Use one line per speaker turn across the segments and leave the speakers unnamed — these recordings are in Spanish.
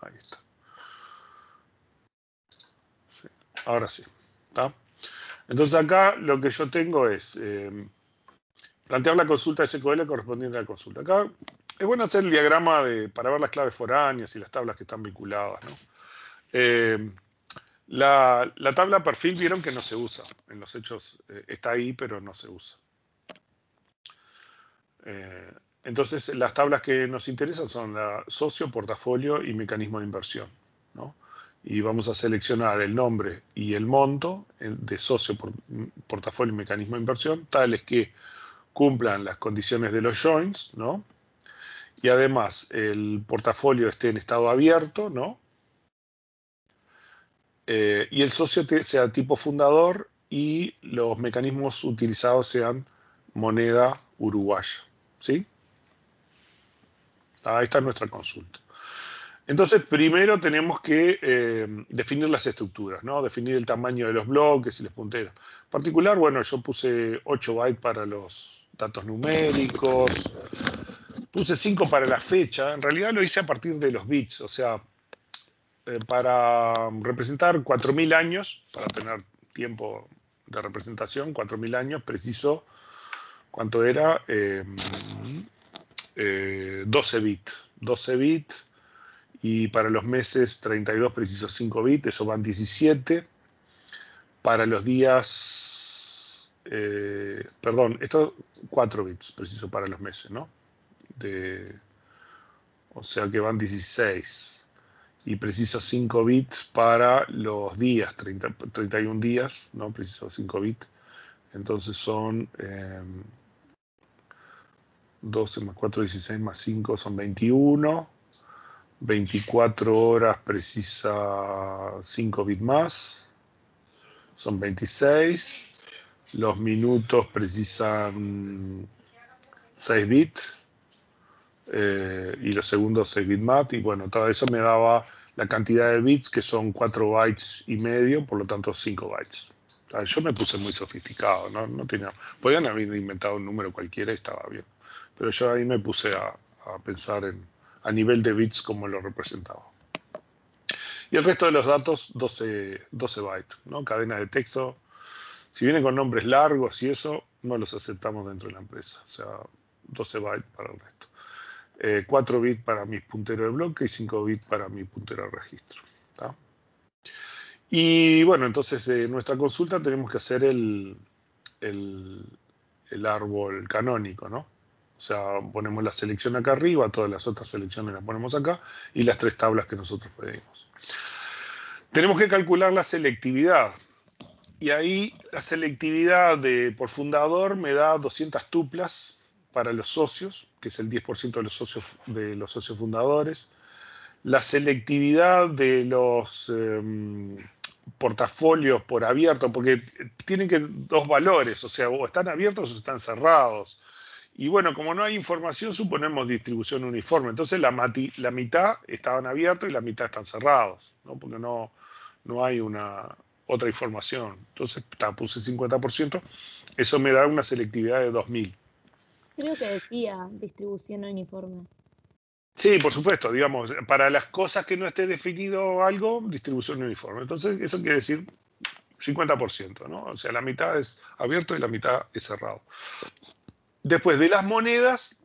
Ahí está. Sí. Ahora sí. ¿Está? Entonces acá lo que yo tengo es plantear la consulta SQL correspondiente a la consulta. Acá es bueno hacer el diagrama para ver las claves foráneas y las tablas que están vinculadas, ¿no? La tabla perfil vieron que no se usa. En los hechos está ahí, pero no se usa. Entonces, las tablas que nos interesan son la socio, portafolio y mecanismo de inversión, ¿no? Y vamos a seleccionar el nombre y el monto de socio, portafolio y mecanismo de inversión, tales que cumplan las condiciones de los joins, ¿no? Y además el portafolio esté en estado abierto, ¿no? Y el socio sea tipo fundador y los mecanismos utilizados sean moneda uruguaya, ¿sí? Ahí está nuestra consulta. Entonces, primero tenemos que definir las estructuras, ¿no? Definir el tamaño de los bloques y los punteros. En particular, bueno, yo puse 8 bytes para los datos numéricos, puse 5 para la fecha. En realidad lo hice a partir de los bits, o sea, para representar 4000 años, para tener tiempo de representación, 4000 años, preciso, ¿cuánto era? 12 bits. 12 bits. Y para los meses 32 preciso 5 bits, eso van 17. Para los días, perdón, esto 4 bits preciso para los meses, ¿no? O sea que van 16. Y preciso 5 bits para los días, 31 días, ¿no? Preciso 5 bits. Entonces son 12 más 4, 16 más 5 son 21. 24 horas precisa 5 bits más, son 26. Los minutos precisan 6 bits y los segundos 6 bits más. Y bueno, todo eso me daba la cantidad de bits, que son 4 bytes y medio, por lo tanto 5 bytes. O sea, yo me puse muy sofisticado, no tenía, podían haber inventado un número cualquiera y estaba bien. Pero yo ahí me puse a pensar a nivel de bits como lo representaba. Y el resto de los datos, 12 bytes, ¿no? Cadenas de texto. Si vienen con nombres largos y eso, no los aceptamos dentro de la empresa. O sea, 12 bytes para el resto. 4 bits para mi puntero de bloque y 5 bits para mi puntero de registro. ¿Tá? Y bueno, entonces de nuestra consulta tenemos que hacer el árbol canónico, ¿no? O sea, ponemos la selección acá arriba, todas las otras selecciones las ponemos acá y las 3 tablas que nosotros pedimos. Tenemos que calcular la selectividad. Y ahí la selectividad por fundador me da 200 tuplas para los socios, que es el 10% de los socios fundadores. La selectividad de los portafolios por abierto, porque tienen que dos valores, o sea, o están abiertos o están cerrados. Y bueno, como no hay información, suponemos distribución uniforme. Entonces la mitad estaban abiertos y la mitad están cerrados, ¿no? Porque no hay otra información. Entonces puse 50%. Eso me da una selectividad de 2000.
Creo que decía distribución uniforme.
Sí, por supuesto, digamos, para las cosas que no esté definido algo, distribución uniforme. Entonces, eso quiere decir 50%, ¿no? O sea, la mitad es abierto y la mitad es cerrado. Después de las monedas,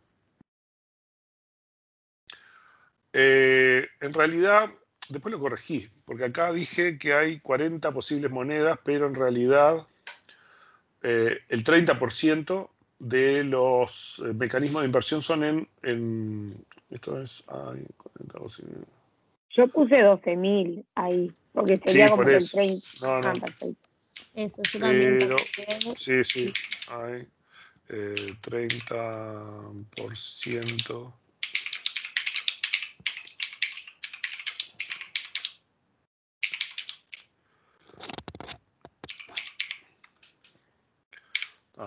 en realidad, después lo corregí, porque acá dije que hay 40 posibles monedas, pero en realidad el 30% de los mecanismos de inversión son esto es... Ay, 40%.
Yo puse 12.000 ahí, porque sería
Sí,
como
por
que el
eso.
30.
No, no.
Perfecto.
Eso, yo también
Pero,
calculé.
sí. Hay 30%.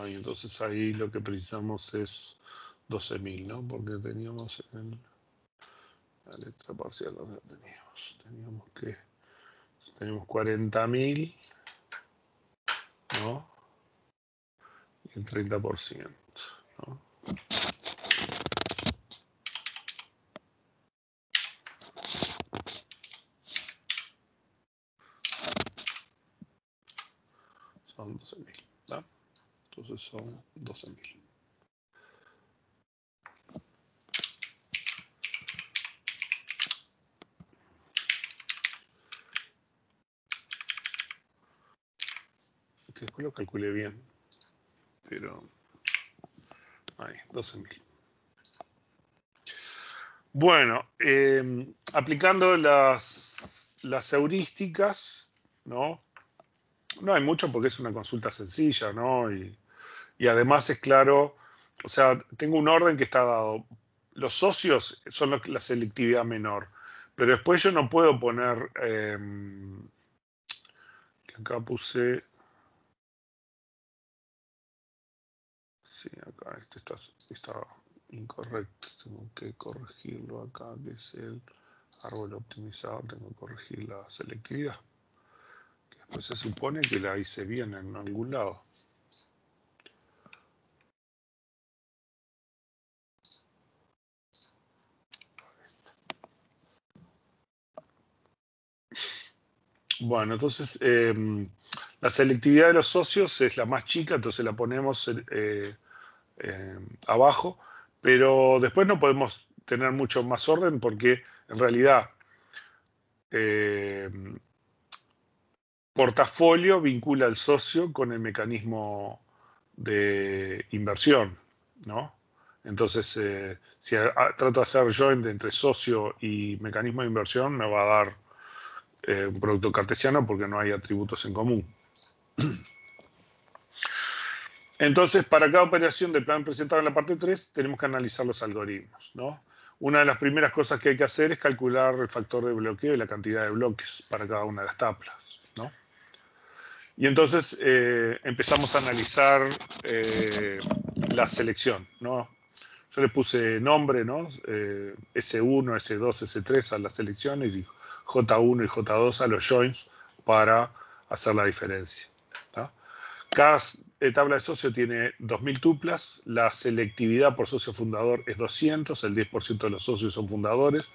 Entonces ahí lo que precisamos es 12.000, ¿no? Porque teníamos la letra parcial, ¿dónde la teníamos? Tenemos 40.000, ¿no? Y el 30%, ¿no? 12.000. ¿Da? Entonces son 12.000. Que después lo calculé bien, pero ahí, 12.000. Bueno, aplicando las heurísticas, ¿no? No hay mucho porque es una consulta sencilla, ¿no? Y además es claro, o sea, tengo un orden que está dado. Los socios son la selectividad menor, pero después yo no puedo poner, que acá puse, sí, acá este está incorrecto, tengo que corregirlo acá, que es el árbol optimizado, tengo que corregir la selectividad. Que después se supone que la hice bien en algún lado. Bueno, entonces la selectividad de los socios es la más chica, entonces la ponemos abajo, pero después no podemos tener mucho más orden porque en realidad portafolio vincula al socio con el mecanismo de inversión, ¿no? Entonces, si trato de hacer joint entre socio y mecanismo de inversión, me va a dar un producto cartesiano porque no hay atributos en común. Entonces, para cada operación del plan presentado en la parte 3, tenemos que analizar los algoritmos, ¿no? Una de las primeras cosas que hay que hacer es calcular el factor de bloqueo y la cantidad de bloques para cada una de las tablas, ¿no? Y entonces empezamos a analizar la selección, ¿no? Yo le puse nombre, ¿no? S1, S2, S3 a las selecciones y J1 y J2 a los joins para hacer la diferencia, ¿no? Cada tabla de socio tiene 2.000 tuplas, la selectividad por socio fundador es 200, el 10% de los socios son fundadores.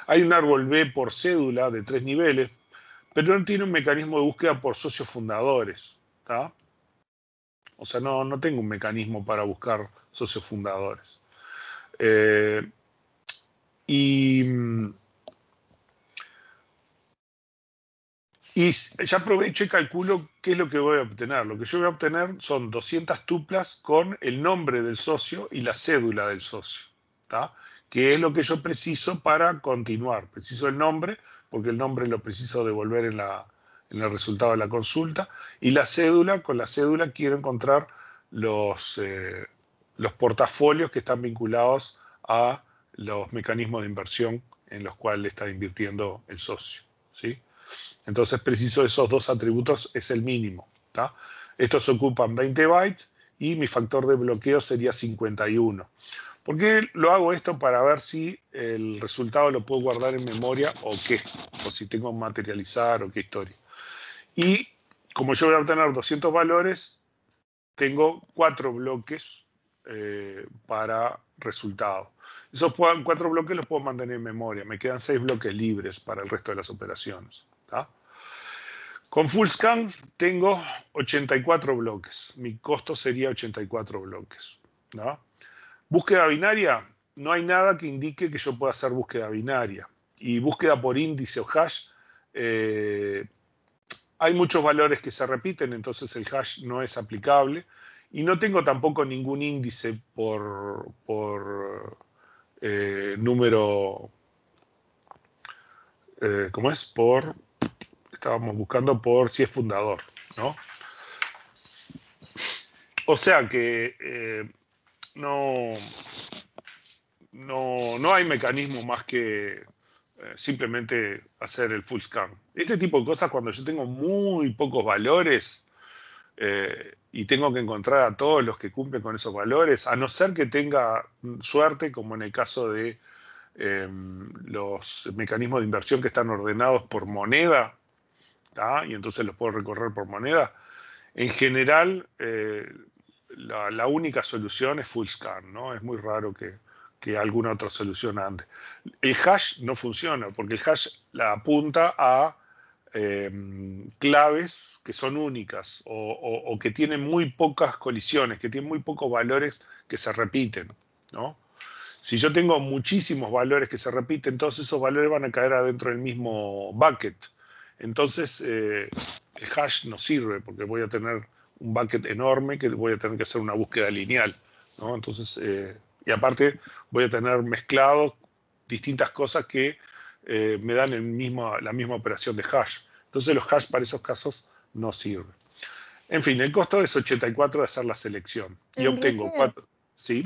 Hay un árbol B por cédula de 3 niveles, pero no tiene un mecanismo de búsqueda por socios fundadores, ¿tá? O sea, no tengo un mecanismo para buscar socios fundadores. Y ya aprovecho y calculo qué es lo que voy a obtener. Lo que yo voy a obtener son 200 tuplas con el nombre del socio y la cédula del socio, ¿tá? Que es lo que yo preciso para continuar. Preciso el nombre, porque el nombre lo preciso devolver en el resultado de la consulta. Y la cédula, con la cédula quiero encontrar los portafolios que están vinculados a los mecanismos de inversión en los cuales está invirtiendo el socio, ¿sí? Entonces preciso esos dos atributos, es el mínimo, ¿tá? Estos ocupan 20 bytes y mi factor de bloqueo sería 51. ¿Por qué lo hago esto? Para ver si el resultado lo puedo guardar en memoria o qué, o si tengo que materializar o qué historia. Y como yo voy a obtener 200 valores, tengo 4 bloques para resultado. Esos 4 bloques los puedo mantener en memoria. Me quedan 6 bloques libres para el resto de las operaciones, ¿tá? Con FullScan tengo 84 bloques. Mi costo sería 84 bloques, ¿no? Búsqueda binaria, no hay nada que indique que yo pueda hacer búsqueda binaria. Y búsqueda por índice o hash, hay muchos valores que se repiten, entonces el hash no es aplicable. Y no tengo tampoco ningún índice por número, ¿cómo es? Estábamos buscando por si es fundador, ¿no? O sea que no hay mecanismo más que simplemente hacer el full scan. Este tipo de cosas, cuando yo tengo muy pocos valores y tengo que encontrar a todos los que cumplen con esos valores, a no ser que tenga suerte, como en el caso de los mecanismos de inversión que están ordenados por moneda, ¿tá? Y entonces los puedo recorrer por moneda. En general, la única solución es full scan, ¿no? Es muy raro que alguna otra solución ande. El hash no funciona, porque el hash la apunta a claves que son únicas o que tienen muy pocas colisiones, que tienen muy pocos valores que se repiten, ¿no? Si yo tengo muchísimos valores que se repiten, todos esos valores van a caer adentro del mismo bucket. Entonces, el hash no sirve porque voy a tener un bucket enorme que voy a tener que hacer una búsqueda lineal, ¿no? Entonces, y aparte voy a tener mezclados distintas cosas que me dan la misma operación de hash. Entonces, los hash para esos casos no sirven. En fin, el costo es 84 de hacer la selección. Y obtengo
Enrique,
4. ¿Sí?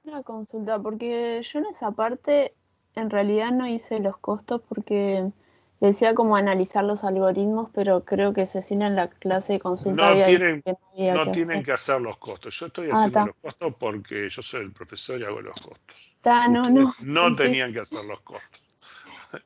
una consulta, porque yo en esa parte en realidad no hice los costos porque decía como analizar los algoritmos, pero creo que Cecilia en la clase de consulta
No
había dicho
tienen,
que no había
no
que
tienen
hacer.
que hacer los costos. Yo estoy
Ah,
haciendo
está.
los costos porque yo soy el profesor y hago los costos.
No,
Ustedes
no,
no
pensé,
tenían que hacer los costos.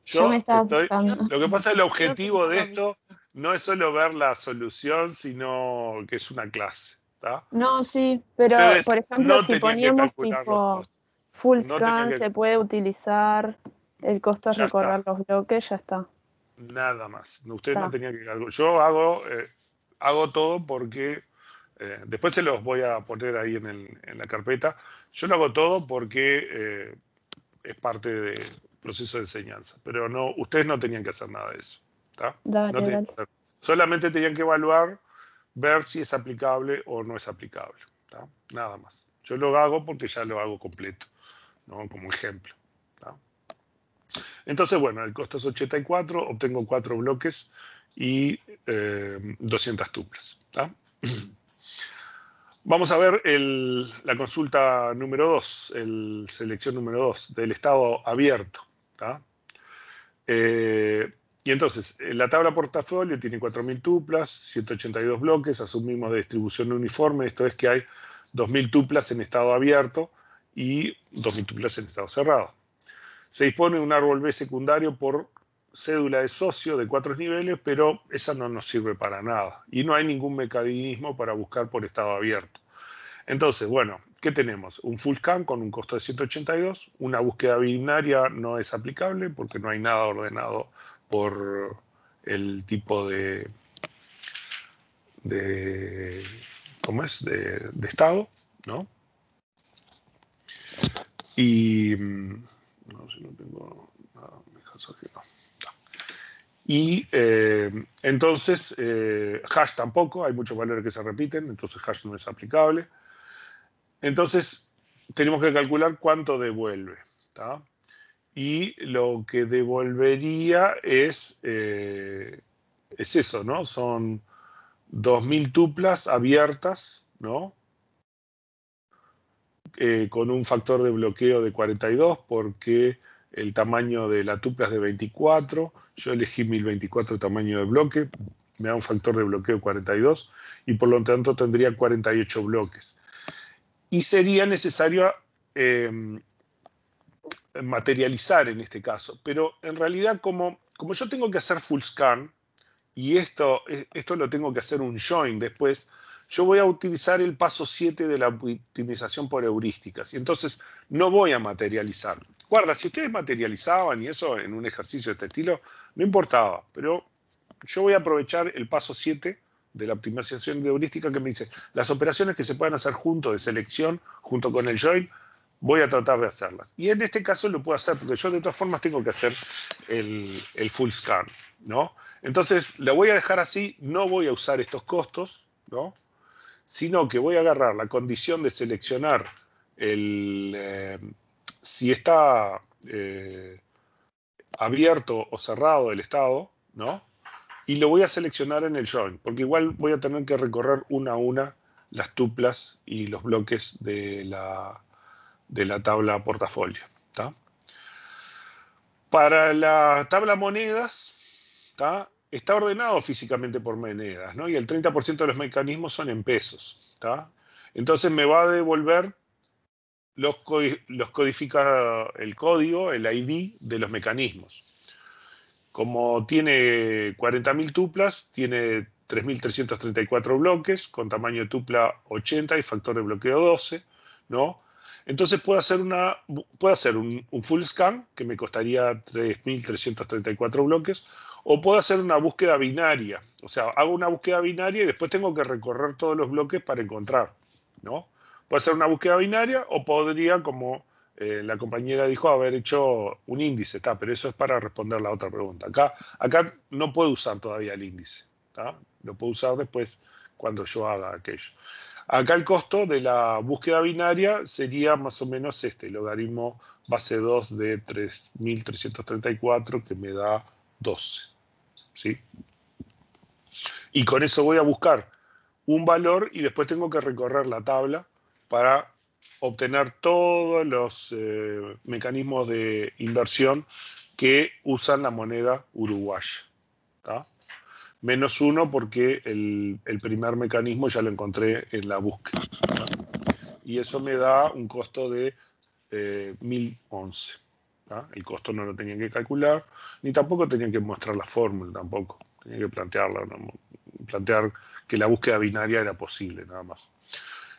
yo me
Yo
estaba
estoy.
asustando.
Lo que pasa es el
Iba a
objetivo
pensar
de
lo mismo.
esto no es solo ver la solución, sino que es una clase. ¿Tá?
No, sí, pero por
Ustedes
ejemplo,
no
si
tenían que
poníamos
calcular los
tipo
costos.
full
No tenían
scan,
que.
se puede utilizar, el costo es
Ya
recorrer
está.
los bloques, ya está.
Nada más. Ustedes no
Está.
tenían que calcular. Yo hago todo porque. Después se los voy a poner ahí en la carpeta. Yo lo hago todo porque es parte del proceso de enseñanza. Pero no, ustedes no tenían que hacer nada de eso. ¿Tá? No
Dale,
tenían
dale.
que hacer. Solamente tenían que evaluar, ver si es aplicable o no es aplicable. ¿Tá? Nada más. Yo lo hago porque ya lo hago completo, ¿no? Como ejemplo. ¿Tá? Entonces, bueno, el costo es 84, obtengo 4 bloques y 200 tuplas. ¿Tá? Vamos a ver la consulta número 2, selección número 2, del estado abierto. ¿Tá? Y entonces, la tabla portafolio tiene 4.000 tuplas, 182 bloques, asumimos de distribución uniforme, esto es que hay 2.000 tuplas en estado abierto y 2.000 tuplas en estado cerrado. Se dispone de un árbol B secundario por cédula de socio de 4 niveles, pero esa no nos sirve para nada. Y no hay ningún mecanismo para buscar por estado abierto. Entonces, bueno, ¿qué tenemos? Un full scan con un costo de 182. Una búsqueda binaria no es aplicable porque no hay nada ordenado por el tipo ¿cómo es? De estado, ¿no? Y no, si no tengo nada, no. Y entonces, hash tampoco, hay muchos valores que se repiten, entonces hash no es aplicable. Entonces, tenemos que calcular cuánto devuelve. ¿Tá? Y lo que devolvería es eso, ¿no? Son 2.000 tuplas abiertas, ¿no? Con un factor de bloqueo de 42 porque el tamaño de la tupla es de 24. Yo elegí 1024 tamaño de bloque, me da un factor de bloqueo 42 y por lo tanto tendría 48 bloques. Y sería necesario materializar en este caso, pero en realidad como yo tengo que hacer full scan y esto lo tengo que hacer un join después, yo voy a utilizar el paso 7 de la optimización por heurísticas y entonces no voy a materializar. Guarda, si ustedes materializaban y eso en un ejercicio de este estilo, no importaba, pero yo voy a aprovechar el paso 7 de la optimización de heurística que me dice las operaciones que se puedan hacer junto de selección, junto con el join, voy a tratar de hacerlas. Y en este caso lo puedo hacer porque yo de todas formas tengo que hacer el full scan, ¿no? Entonces la voy a dejar así, no voy a usar estos costos, ¿no? Sino que voy a agarrar la condición de seleccionar si está abierto o cerrado el estado, ¿no? Y lo voy a seleccionar en el join, porque igual voy a tener que recorrer una a una las tuplas y los bloques de la tabla portafolio. ¿Tá? Para la tabla monedas, ¿tá? Está ordenado físicamente por monedas, ¿no? Y el 30% de los mecanismos son en pesos. ¿Tá? Entonces me va a devolver los codifica el código, el ID de los mecanismos. Como tiene 40.000 tuplas, tiene 3.334 bloques, con tamaño de tupla 80 y factor de bloqueo 12, ¿no? Entonces puedo hacer un full scan, que me costaría 3.334 bloques, O puedo hacer una búsqueda binaria. O sea, hago una búsqueda binaria y después tengo que recorrer todos los bloques para encontrar, ¿no? Puedo hacer una búsqueda binaria o podría, como la compañera dijo, haber hecho un índice, ¿tá? Pero eso es para responder la otra pregunta. Acá no puedo usar todavía el índice, ¿tá? Lo puedo usar después cuando yo haga aquello. Acá el costo de la búsqueda binaria sería más o menos este, logaritmo base 2 de 3334, que me da 12. ¿Sí? Y con eso voy a buscar un valor y después tengo que recorrer la tabla para obtener todos los mecanismos de inversión que usan la moneda uruguaya. ¿Tá? Menos 1 porque el primer mecanismo ya lo encontré en la búsqueda. ¿Tá? Y eso me da un costo de 1011. ¿Tá? El costo no lo tenía que calcular, ni tampoco tenía que mostrar la fórmula, tampoco. Tenía que plantearla, ¿no? Plantear que la búsqueda binaria era posible, nada más.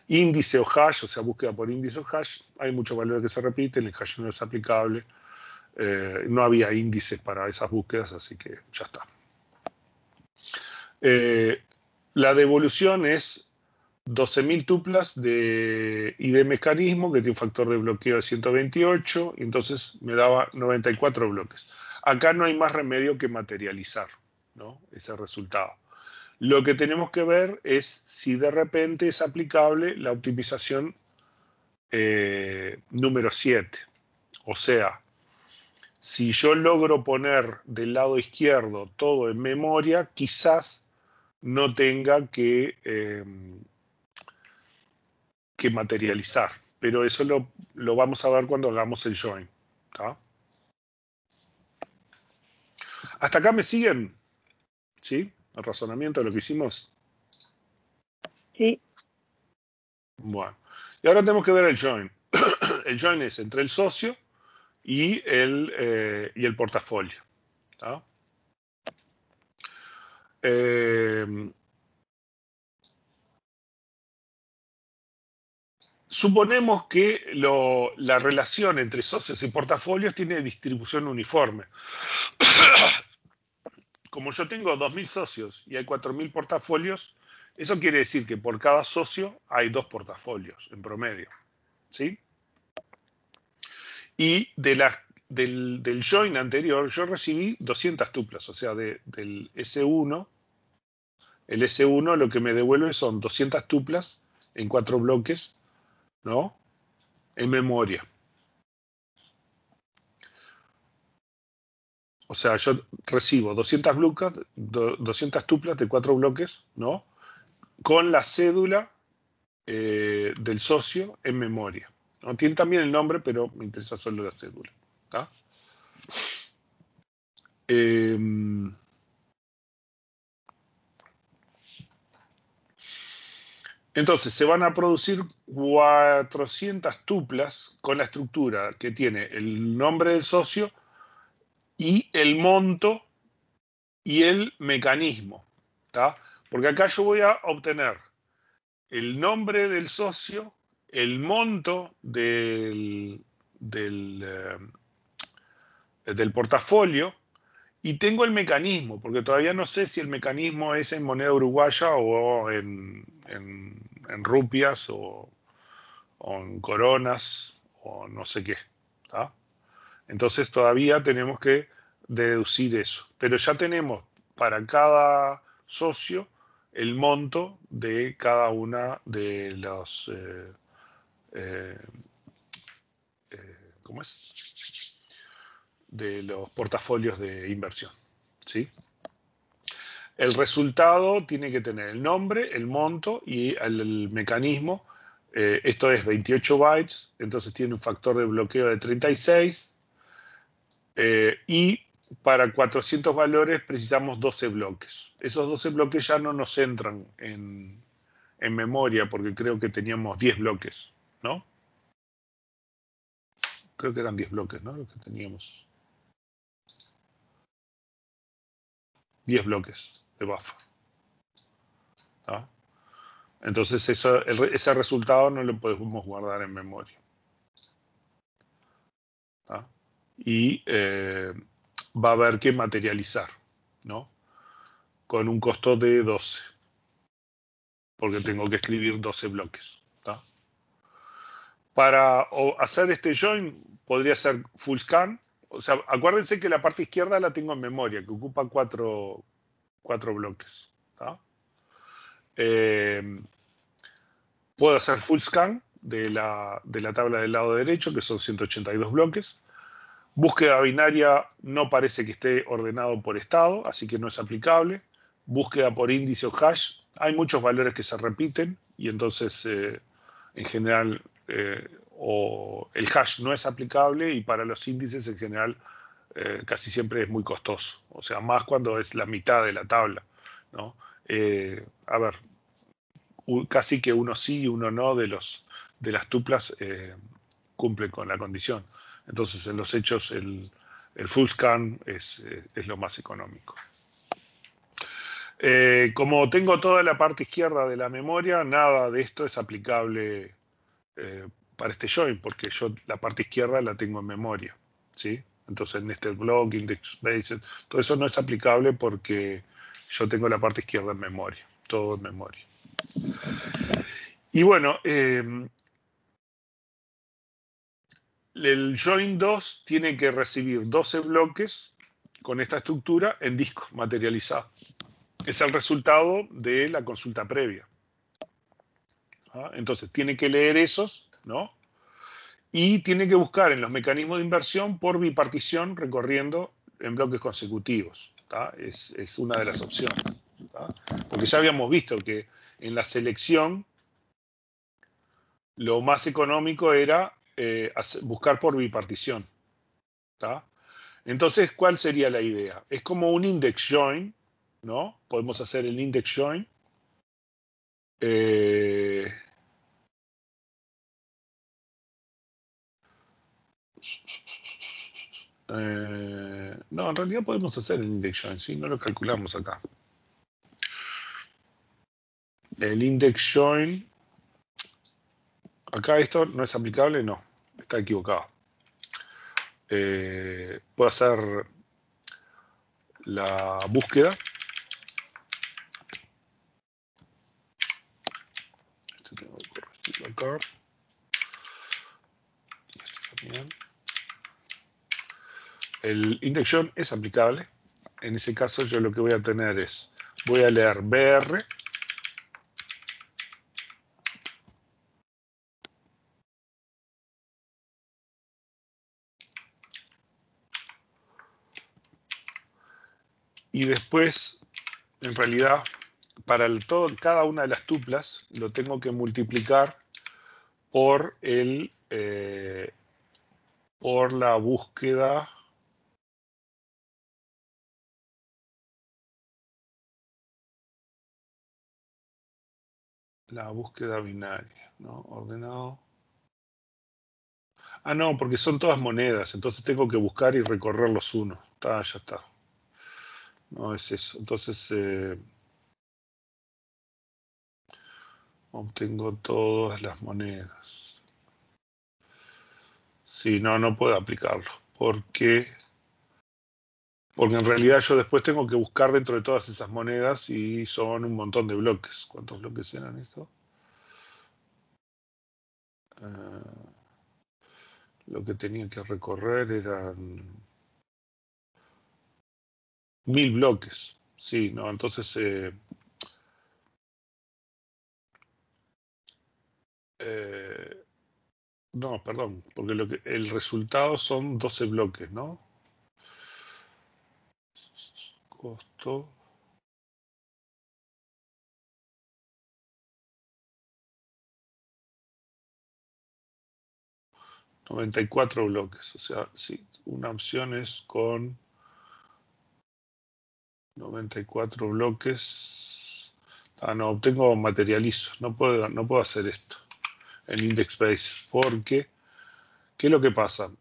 Índice o hash, o sea, búsqueda por índice o hash, hay muchos valores que se repiten, el hash no es aplicable, no había índices para esas búsquedas, así que ya está. La devolución es 12.000 tuplas y de mecanismo, que tiene un factor de bloqueo de 128, y entonces me daba 94 bloques. Acá no hay más remedio que materializar, ¿no? Ese resultado. Lo que tenemos que ver es si de repente es aplicable la optimización número 7. O sea, si yo logro poner del lado izquierdo todo en memoria, quizás no tenga que materializar. Pero eso lo vamos a ver cuando hagamos el join. ¿Tá? ¿Hasta acá me siguen? ¿Sí? El razonamiento de lo que hicimos.
Sí.
Bueno. Y ahora tenemos que ver el join. El join es entre el socio y el portafolio. ¿Tá? Suponemos que la relación entre socios y portafolios tiene distribución uniforme. Como yo tengo 2.000 socios y hay 4.000 portafolios, eso quiere decir que por cada socio hay 2 portafolios en promedio. ¿Sí? Y del join anterior yo recibí 200 tuplas, o sea, del S1, el S1 lo que me devuelve son 200 tuplas en 4 bloques, ¿no? En memoria. O sea, yo recibo 200 tuplas de 4 bloques, ¿no? Con la cédula del socio en memoria. ¿No? Tiene también el nombre, pero me interesa solo la cédula. ¿Tá? Entonces, se van a producir 400 tuplas con la estructura que tiene el nombre del socio y el monto y el mecanismo. ¿Tá? Porque acá yo voy a obtener el nombre del socio, el monto del portafolio, y tengo el mecanismo, porque todavía no sé si el mecanismo es en moneda uruguaya o en rupias o en coronas o no sé qué. ¿Tá? Entonces todavía tenemos que deducir eso. Pero ya tenemos para cada socio el monto de cada una de los ¿cómo es? De los portafolios de inversión. ¿Sí? El resultado tiene que tener el nombre, el monto y el mecanismo. Esto es 28 bytes, entonces tiene un factor de bloqueo de 36. Y para 400 valores precisamos 12 bloques. Esos 12 bloques ya no nos entran en memoria porque creo que teníamos 10 bloques, ¿no? Creo que eran 10 bloques, ¿no? Los que teníamos. 10 bloques de buffer. ¿Tá? Entonces ese resultado no lo podemos guardar en memoria. ¿Tá? Y va a haber que materializar. ¿no? Con un costo de 12, porque tengo que escribir 12 bloques. ¿Tá? Para hacer este join, podría ser full scan. O sea, acuérdense que la parte izquierda la tengo en memoria, que ocupa 4 bloques. ¿Tá? Puedo hacer full scan de la tabla del lado derecho, que son 182 bloques. Búsqueda binaria no parece que esté ordenado por estado, así que no es aplicable. Búsqueda por índice o hash, hay muchos valores que se repiten y entonces en general o el hash no es aplicable y para los índices en general casi siempre es muy costoso. O sea, más cuando es la mitad de la tabla, ¿no? A ver, casi que uno sí y uno no de las tuplas cumplen con la condición. Entonces, en los hechos, el full scan es lo más económico. Como tengo toda la parte izquierda de la memoria, nada de esto es aplicable para este join, porque yo la parte izquierda la tengo en memoria, ¿sí? Entonces, nested block, index based, todo eso no es aplicable porque yo tengo la parte izquierda en memoria, todo en memoria. Y bueno, el join 2 tiene que recibir 12 bloques con esta estructura en disco materializado. Es el resultado de la consulta previa. ¿Ah? Entonces tiene que leer esos, ¿no? Y tiene que buscar en los mecanismos de inversión por bipartición recorriendo en bloques consecutivos. ¿Tá? Es una de las opciones. ¿Tá? Porque ya habíamos visto que en la selección lo más económico era buscar por bipartición. ¿Tá? Entonces, ¿cuál sería la idea? Es como un index join, ¿no? Podemos hacer el index join. No, en realidad podemos hacer el index join, ¿sí? No lo calculamos acá. El index join, acá esto no es aplicable, no, está equivocado. Puedo hacer la búsqueda. Esto tengo que corregirlo acá. Esto también. El index join es aplicable. En ese caso yo lo que voy a tener es, voy a leer BR y después, en realidad, para cada una de las tuplas lo tengo que multiplicar por por la búsqueda binaria, ¿no? Ordenado. Ah, no, porque son todas monedas, entonces tengo que buscar y recorrer los unos. Ya está. No es eso. Entonces obtengo todas las monedas. Sí, no puedo aplicarlo. Porque en realidad yo después tengo que buscar dentro de todas esas monedas y son un montón de bloques. ¿Cuántos bloques eran esto? Lo que tenía que recorrer eran 1000 bloques. Sí, no, entonces no, perdón, porque el resultado son 12 bloques, ¿no? Costo. $94 bloques. O sea, sí, una opción es con 94 bloques. Ah, no, obtengo materializo. No puedo hacer esto en index base. Porque, ¿qué es lo que pasa?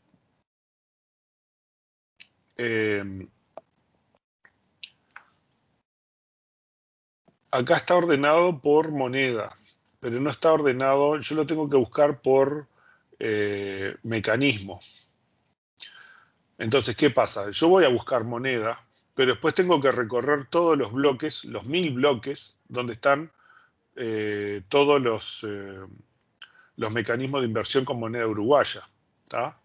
Acá está ordenado por moneda, pero no está ordenado, yo lo tengo que buscar por mecanismo. Entonces, ¿qué pasa? Yo voy a buscar moneda, pero después tengo que recorrer todos los bloques, los 1000 bloques, donde están todos los mecanismos de inversión con moneda uruguaya. ¿Tá?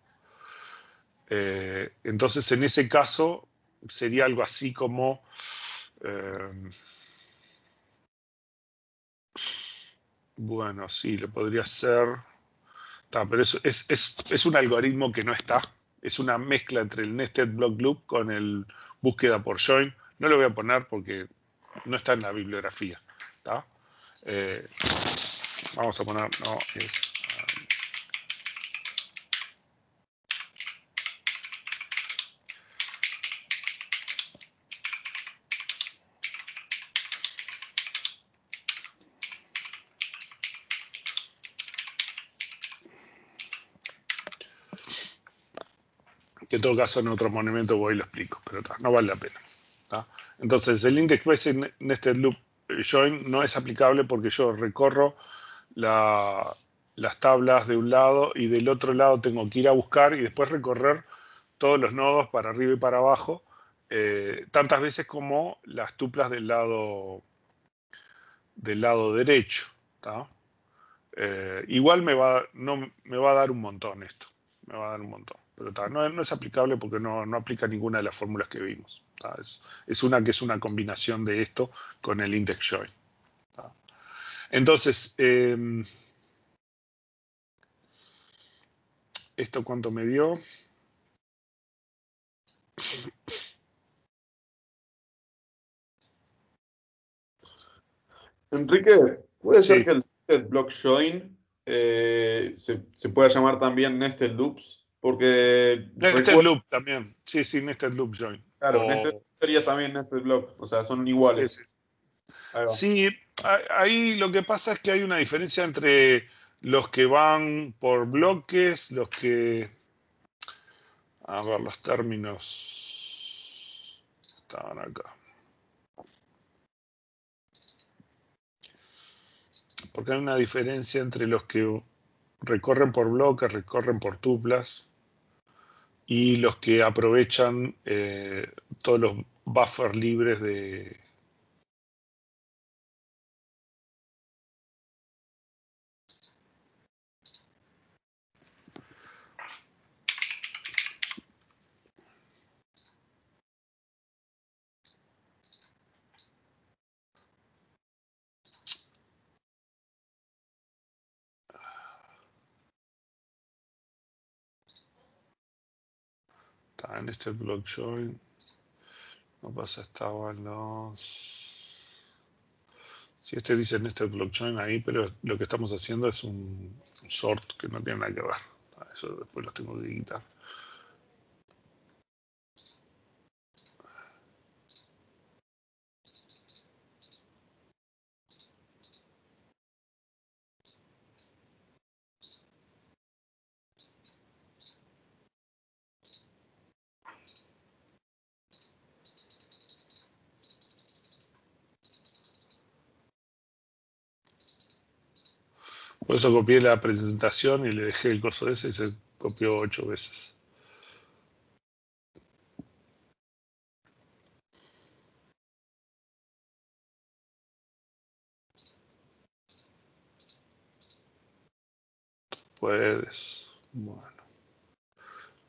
Entonces, en ese caso, sería algo así como... bueno, sí, lo podría hacer... pero es un algoritmo que no está. Es una mezcla entre el Nested Block Loop con el búsqueda por join. No lo voy a poner porque no está en la bibliografía. ¿Tá? Vamos a poner... No, es... que en todo caso en otro momento voy y lo explico, pero no vale la pena. ¿Tá? Entonces, el index basic nested loop join no es aplicable porque yo recorro las tablas de un lado y del otro lado tengo que ir a buscar y después recorrer todos los nodos para arriba y para abajo, tantas veces como las tuplas del lado derecho. ¿Tá? Igual no, me va a dar un montón esto, me va a dar un montón. Pero no es aplicable porque no aplica ninguna de las fórmulas que vimos. Es una que es una combinación de esto con el index join. ¿Tá? Entonces, ¿esto cuánto me dio?
Enrique, ¿puede ser
Sí.
que el Nested Block Join se pueda llamar también Nested Loops? Porque
Nested Loop también. Sí, Nested Loop Join.
claro, Nested sería también Nested Block, o sea, son iguales.
Sí,
Ahí va.
sí, ahí lo que pasa es que hay una diferencia entre los que van por bloques, los que... A ver, los términos estaban acá. Porque hay una diferencia entre los que recorren por bloques, recorren por tuplas, y los que aprovechan todos los buffers libres de... En este block join, no pasa, estaban los... Si este dice en este block join ahí, pero lo que estamos haciendo es un sort que no tiene nada que ver. Eso después lo tengo que quitar. Por eso copié la presentación y le dejé el coso ese y se copió 8 veces. Puedes. Bueno.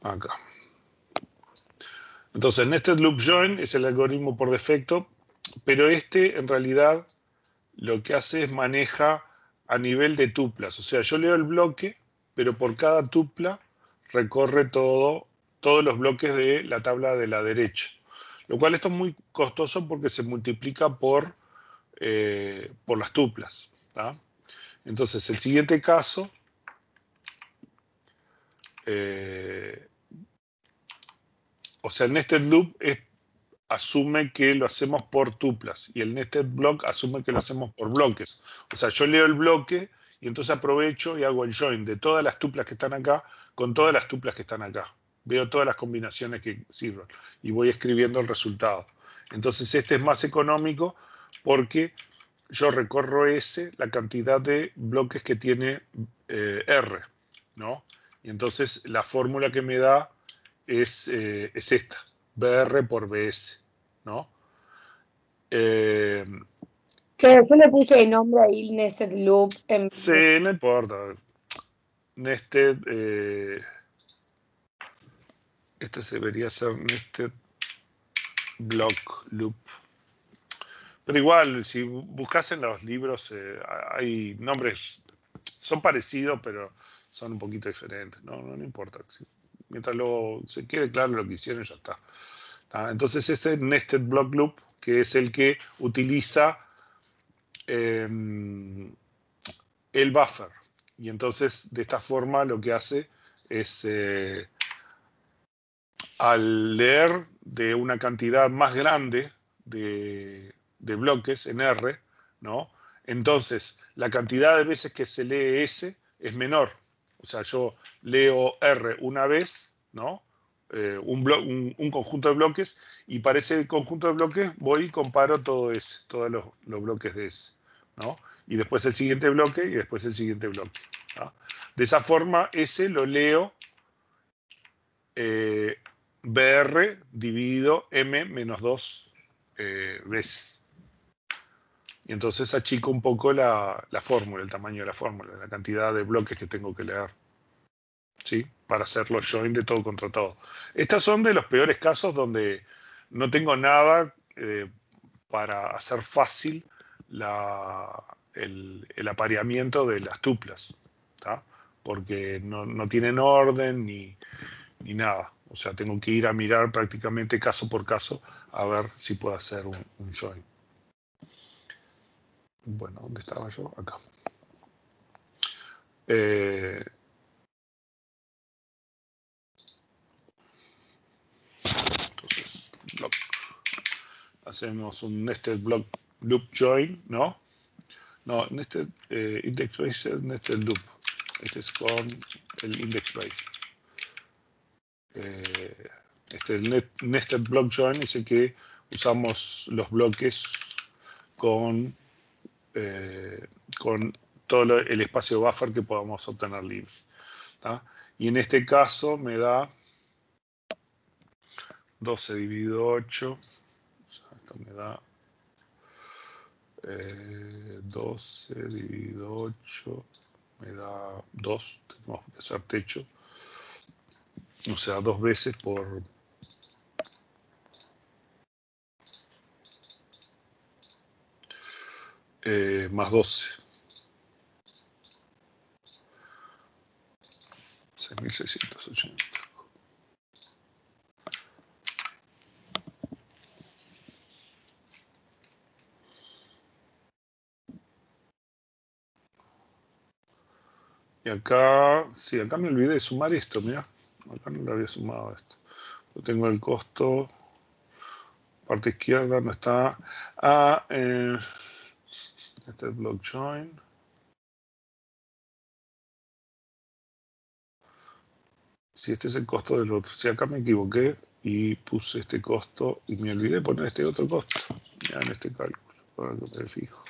Acá. Entonces, Nested Loop Join es el algoritmo por defecto, pero este en realidad lo que hace es maneja a nivel de tuplas. O sea, yo leo el bloque, pero por cada tupla recorre todos los bloques de la tabla de la derecha. Lo cual esto es muy costoso porque se multiplica por las tuplas. ¿Tá? Entonces, el siguiente caso... o sea, el Nested Loop asume que lo hacemos por tuplas y el Nested Block asume que lo hacemos por bloques. O sea, yo leo el bloque y entonces aprovecho y hago el join de todas las tuplas que están acá con todas las tuplas que están acá. Veo todas las combinaciones que sirven y voy escribiendo el resultado. Entonces este es más económico porque yo recorro la cantidad de bloques que tiene R, ¿no? Y entonces la fórmula que me da es esta, BR por BS. ¿no?
Yo le puse de nombre ahí Nested Loop.
Sí, no importa. Nested, este debería ser Nested Block Loop. Pero igual, si buscas en los libros, hay nombres, son parecidos, pero son un poquito diferentes. No importa. Mientras se quede claro lo que hicieron, ya está. Entonces, este Nested Block Loop, que es el que utiliza el buffer. Y entonces, de esta forma, lo que hace es, al leer de una cantidad más grande de bloques en R, ¿no? Entonces, la cantidad de veces que se lee S es menor. O sea, yo leo R una vez, ¿no? Un conjunto de bloques, y para ese conjunto de bloques voy y comparo todo S, todos los bloques de S, ¿no? Y después el siguiente bloque y después el siguiente bloque, ¿no? De esa forma, S lo leo BR dividido M menos 2 veces. Y entonces achico un poco la fórmula, el tamaño de la fórmula, la cantidad de bloques que tengo que leer, ¿sí? Para hacer los join de todo contra todo. Estos son de los peores casos donde no tengo nada para hacer fácil el apareamiento de las tuplas, ¿tá? Porque no tienen orden ni nada. O sea, tengo que ir a mirar prácticamente caso por caso a ver si puedo hacer un join. Bueno, ¿dónde estaba yo? Acá. Entonces, block. Hacemos un nested block loop join, ¿no? No, nested index tracer, nested loop. Este es con el index tracer. El nested block join es el que usamos los bloques con todo el espacio buffer que podamos obtener libre, ¿tá? Y en este caso me da 12 dividido 8, o sea, esto me da 12 dividido 8, me da 2, tenemos que hacer techo, o sea, 2 veces por más 12. 6.680. Y acá, sí, acá me olvidé de sumar esto, mirá. Acá no lo había sumado esto. Yo tengo el costo, parte izquierda no está. Este es block join. Si este es el costo del otro. Si acá me equivoqué y puse este costo y me olvidé de poner este otro costo. Mirá en este cálculo, para que me fijo.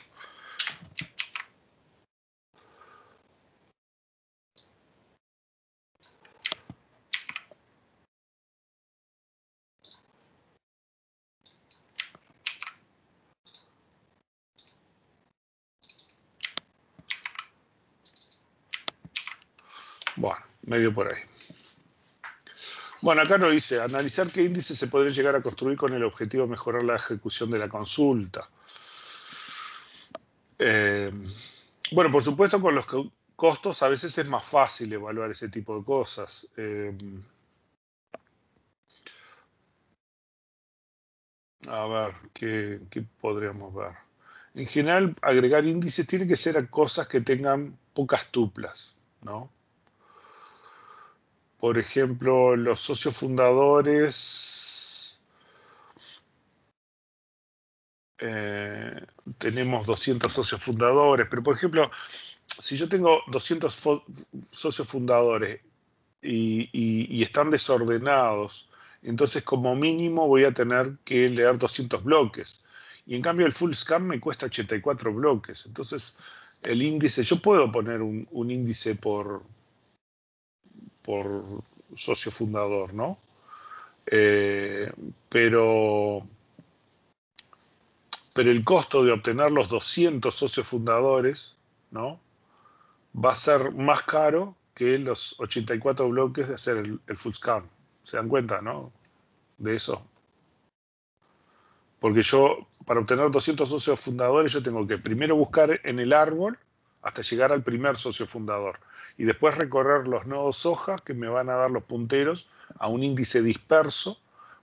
Bueno, medio por ahí. Bueno, acá nos dice, analizar qué índices se podrían llegar a construir con el objetivo de mejorar la ejecución de la consulta. Bueno, por supuesto, con los costos a veces es más fácil evaluar ese tipo de cosas. A ver, ¿qué podríamos ver? En general, agregar índices tiene que ser a cosas que tengan pocas tuplas, ¿no? Por ejemplo, los socios fundadores, tenemos 200 socios fundadores, pero por ejemplo, si yo tengo 200 socios fundadores y están desordenados, entonces como mínimo voy a tener que leer 200 bloques. Y en cambio el full scan me cuesta 84 bloques. Entonces el índice, yo puedo poner un índice por socio fundador, ¿no? Pero pero el costo de obtener los 200 socios fundadores, ¿no?, va a ser más caro que los 84 bloques de hacer el full scan. ¿Se dan cuenta, no?, de eso? Porque yo, para obtener 200 socios fundadores, yo tengo que primero buscar en el árbol hasta llegar al primer socio fundador y después recorrer los nodos hoja que me van a dar los punteros a un índice disperso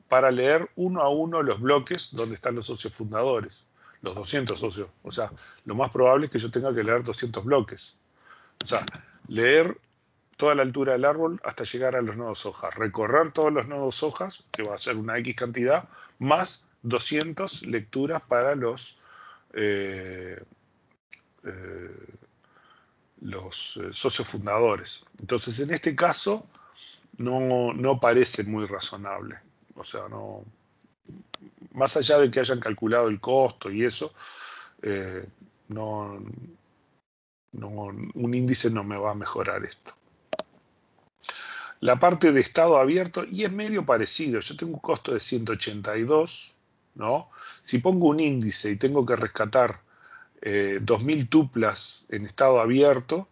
para leer uno a uno los bloques donde están los socios fundadores, los 200 socios. O sea, lo más probable es que yo tenga que leer 200 bloques. O sea, leer toda la altura del árbol hasta llegar a los nodos hojas, recorrer todos los nodos hojas, que va a ser una X cantidad, más 200 lecturas para los socios fundadores. Entonces, en este caso, no parece muy razonable. O sea, no, más allá de que hayan calculado el costo y eso, un índice no me va a mejorar esto. La parte de estado abierto, y es medio parecido. Yo tengo un costo de 182, ¿no? Si pongo un índice y tengo que rescatar 2000 tuplas en estado abierto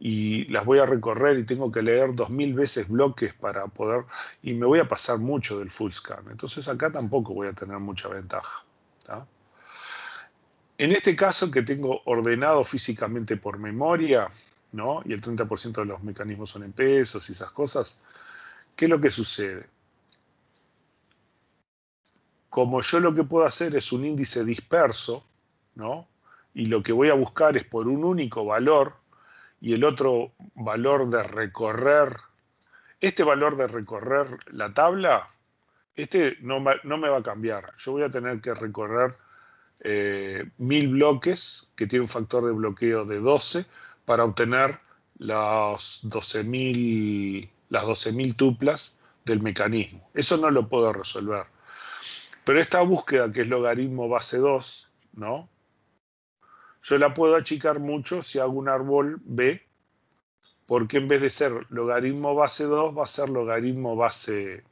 y las voy a recorrer y tengo que leer 2000 veces bloques para poder, y me voy a pasar mucho del full scan. Entonces acá tampoco voy a tener mucha ventaja, ¿tá? En este caso, que tengo ordenado físicamente por memoria, ¿no?, y el 30% de los mecanismos son en pesos y esas cosas, ¿qué es lo que sucede? Como yo lo que puedo hacer es un índice disperso, ¿no?, y lo que voy a buscar es por un único valor, y el otro valor de recorrer, este valor de recorrer la tabla, este no me va a cambiar. Yo voy a tener que recorrer 1000 bloques, que tiene un factor de bloqueo de 12, para obtener las 12.000 tuplas del mecanismo. Eso no lo puedo resolver. Pero esta búsqueda, que es logaritmo base 2, ¿no?, yo la puedo achicar mucho si hago un árbol B, porque en vez de ser logaritmo base 2, va a ser logaritmo base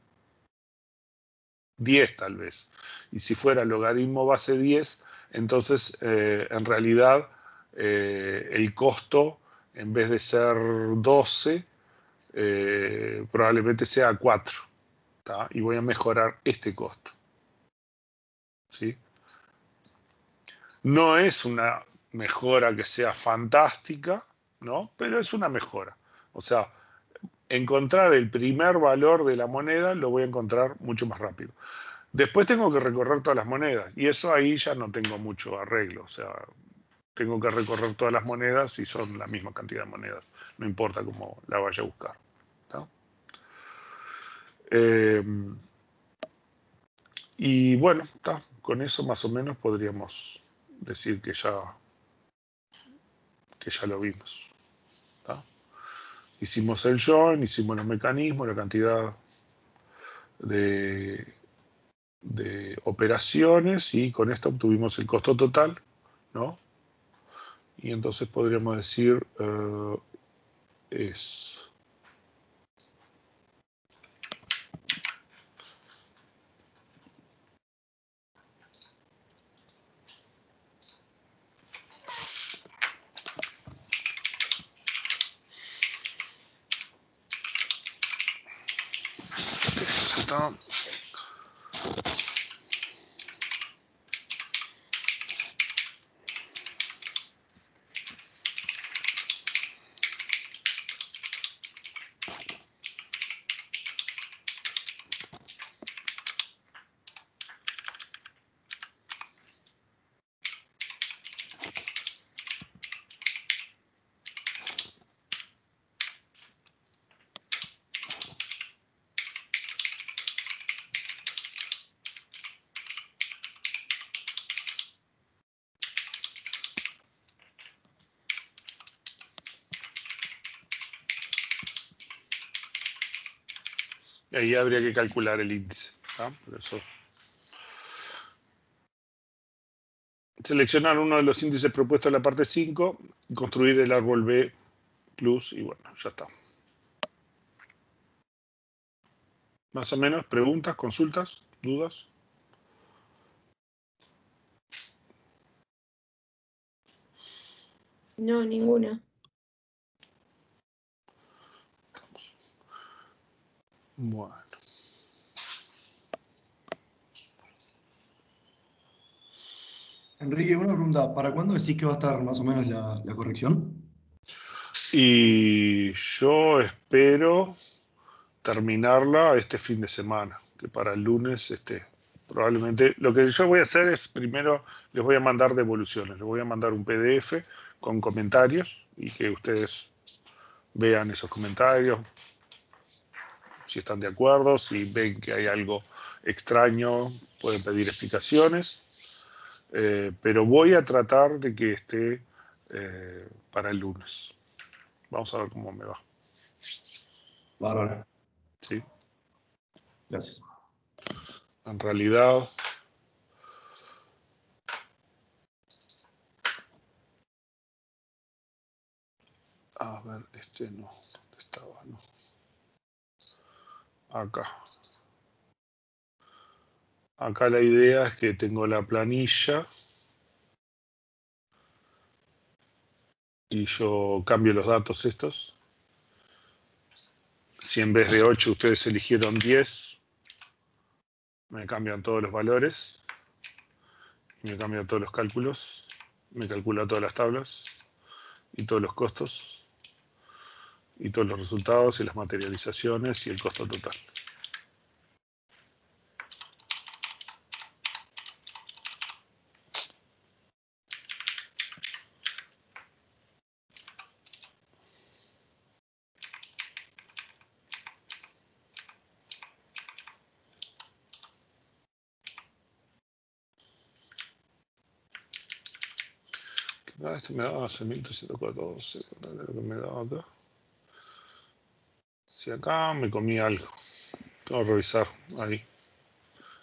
10 tal vez. Y si fuera logaritmo base 10, entonces en realidad el costo, en vez de ser 12, probablemente sea 4. ¿tá? Y voy a mejorar este costo. ¿Sí? No es una mejora que sea fantástica, ¿no?, pero es una mejora. O sea, encontrar el primer valor de la moneda lo voy a encontrar mucho más rápido. Después tengo que recorrer todas las monedas, y eso ahí ya no tengo mucho arreglo. O sea, tengo que recorrer todas las monedas y son la misma cantidad de monedas, no importa cómo la vaya a buscar. ¿tá? Y bueno, con eso más o menos podríamos decir que ya lo vimos. ¿tá? Hicimos el join, hicimos los mecanismos, la cantidad de operaciones, y con esto obtuvimos el costo total, ¿no? Y entonces podríamos decir es está. Y ahí habría que calcular el índice. Por eso. Seleccionar uno de los índices propuestos en la parte 5 y construir el árbol B plus, y bueno, ya está. Más o menos, preguntas, consultas, dudas.
No, ninguna.
Bueno.
Enrique, una pregunta. ¿Para cuándo decís que va a estar más o menos la corrección?
Y yo espero terminarla este fin de semana, que para el lunes probablemente. Lo que yo voy a hacer es, primero les voy a mandar devoluciones, les voy a mandar un PDF con comentarios y que ustedes vean esos comentarios, si están de acuerdo, si ven que hay algo extraño, pueden pedir explicaciones, pero voy a tratar de que esté para el lunes. Vamos a ver cómo me va.
Bárbaro.
¿Sí?
Gracias.
En realidad, a ver, no, ¿dónde estaba? No. Acá. Acá la idea es que tengo la planilla y yo cambio los datos estos. Si en vez de 8 ustedes eligieron 10, me cambian todos los valores, me cambian todos los cálculos, me calcula todas las tablas y todos los costos y todos los resultados y las materializaciones y el costo total. Este me da 11.314, lo que me da acá. Si acá me comí algo, tengo que revisar ahí.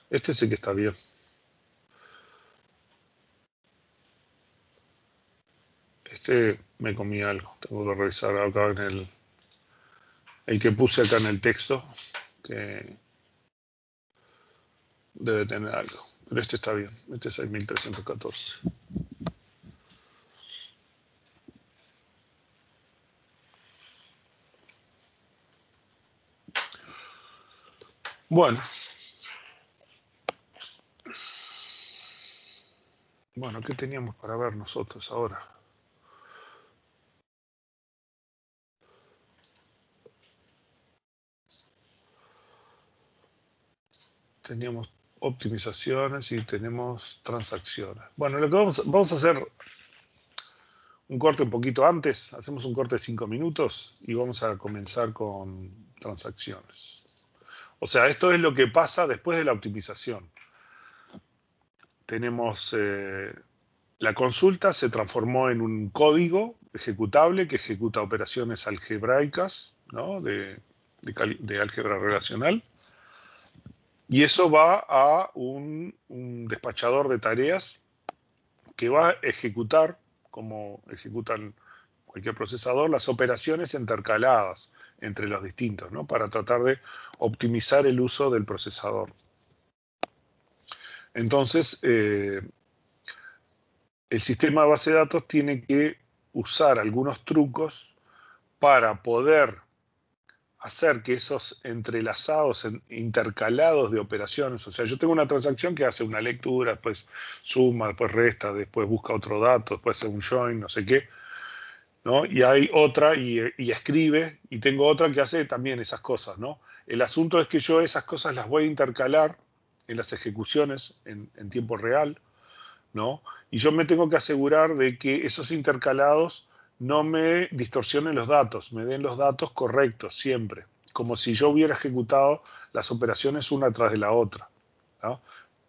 Este sí que está bien. Este me comí algo, tengo que revisar acá en el que puse acá en el texto, que debe tener algo. Pero este está bien, este es 6.314. Bueno. Bueno, ¿qué teníamos para ver nosotros ahora? Teníamos optimizaciones y tenemos transacciones. Bueno, lo que vamos a hacer un corte un poquito antes, hacemos un corte de 5 minutos y vamos a comenzar con transacciones. O sea, esto es lo que pasa después de la optimización. Tenemos la consulta se transformó en un código ejecutable que ejecuta operaciones algebraicas, ¿no? de álgebra relacional. Y eso va a un despachador de tareas que va a ejecutar, como ejecutan cualquier procesador, las operaciones intercaladas entre los distintos, ¿no? Para tratar de optimizar el uso del procesador. Entonces, el sistema de base de datos tiene que usar algunos trucos para poder hacer que esos entrelazados, intercalados de operaciones, o sea, yo tengo una transacción que hace una lectura, después suma, después resta, después busca otro dato, después hace un join, no sé qué, ¿no? Y hay otra y escribe, y tengo otra que hace también esas cosas, ¿no? El asunto es que yo esas cosas las voy a intercalar en las ejecuciones en tiempo real, ¿no? Y yo me tengo que asegurar de que esos intercalados no me distorsionen los datos, me den los datos correctos siempre, como si yo hubiera ejecutado las operaciones una tras de la otra, ¿no?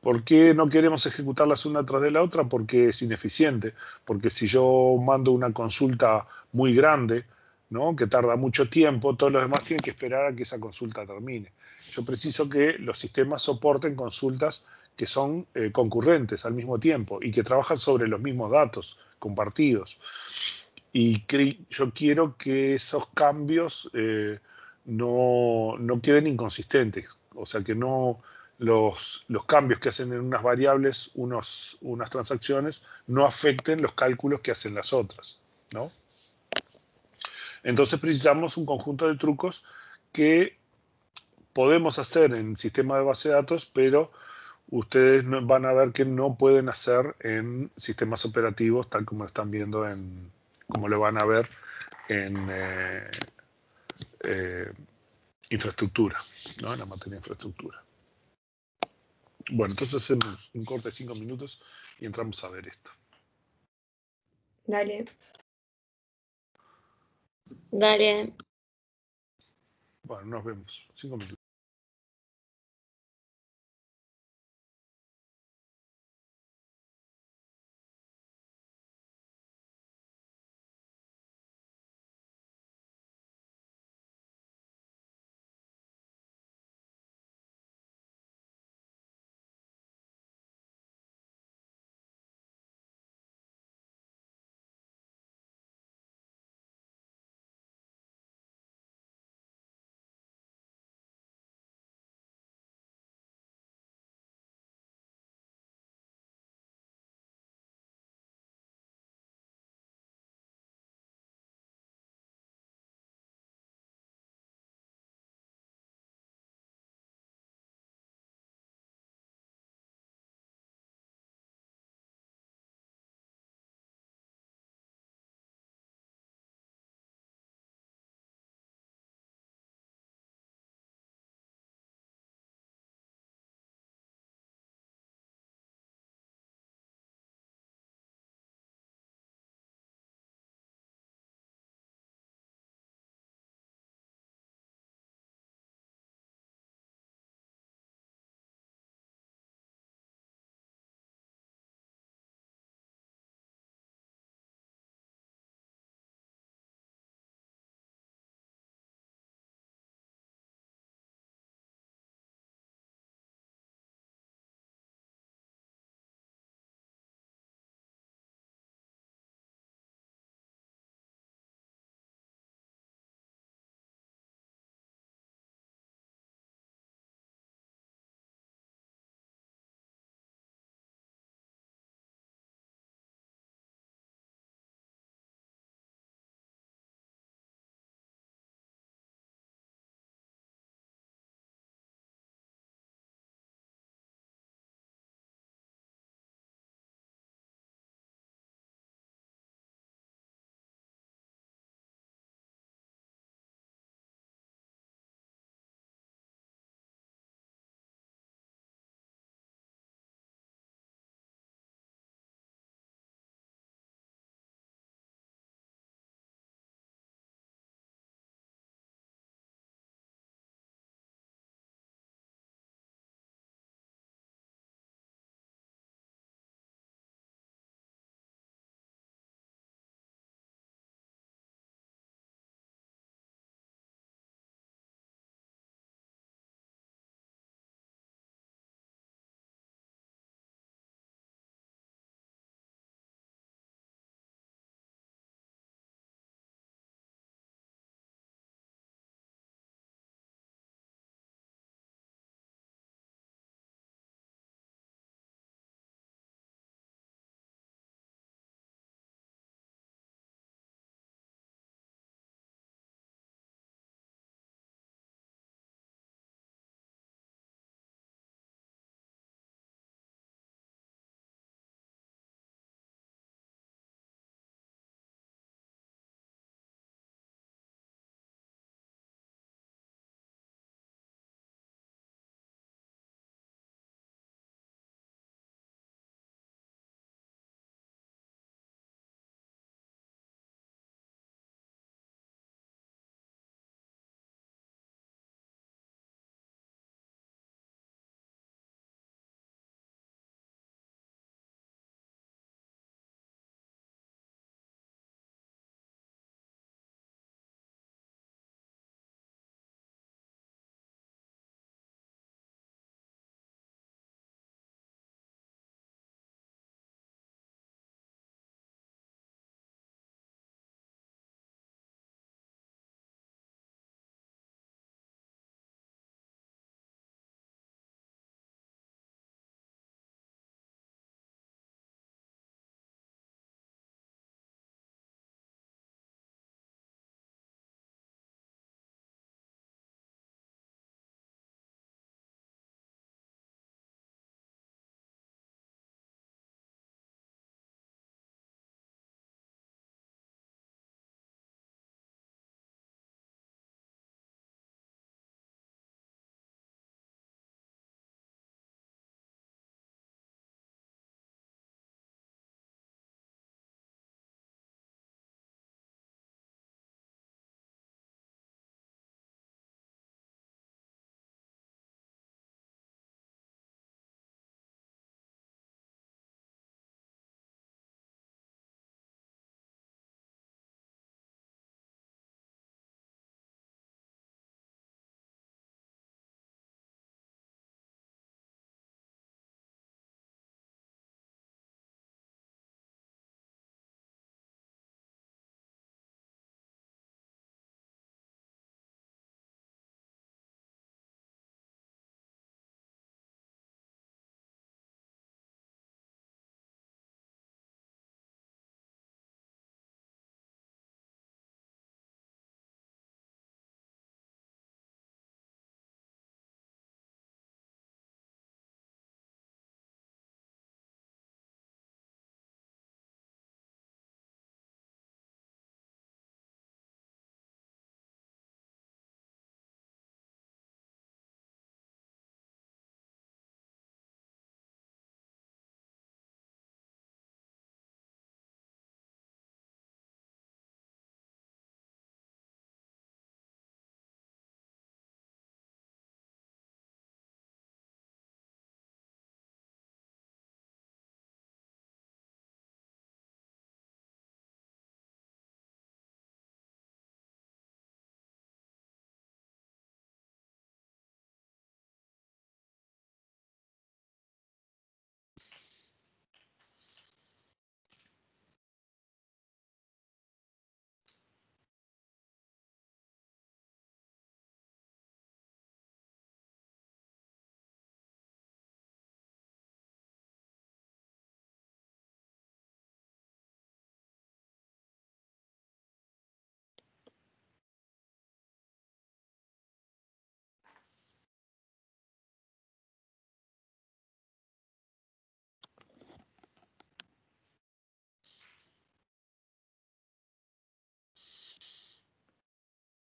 ¿Por qué no queremos ejecutarlas una tras de la otra? Porque es ineficiente, porque si yo mando una consulta muy grande, ¿no? Que tarda mucho tiempo, todos los demás tienen que esperar a que esa consulta termine. Yo preciso que los sistemas soporten consultas que son concurrentes al mismo tiempo y que trabajan sobre los mismos datos compartidos. Y yo quiero que esos cambios no queden inconsistentes, o sea, que no los cambios que hacen en unas variables, unas transacciones, no afecten los cálculos que hacen las otras, ¿no? Entonces precisamos un conjunto de trucos que podemos hacer en sistema de base de datos, pero ustedes van a ver que no pueden hacer en sistemas operativos, tal como están viendo como lo van a ver en infraestructura, ¿no? En la materia de infraestructura. Bueno, entonces hacemos un corte de 5 minutos y entramos a ver esto.
Dale. Dale.
Bueno, nos vemos. 5 minutos.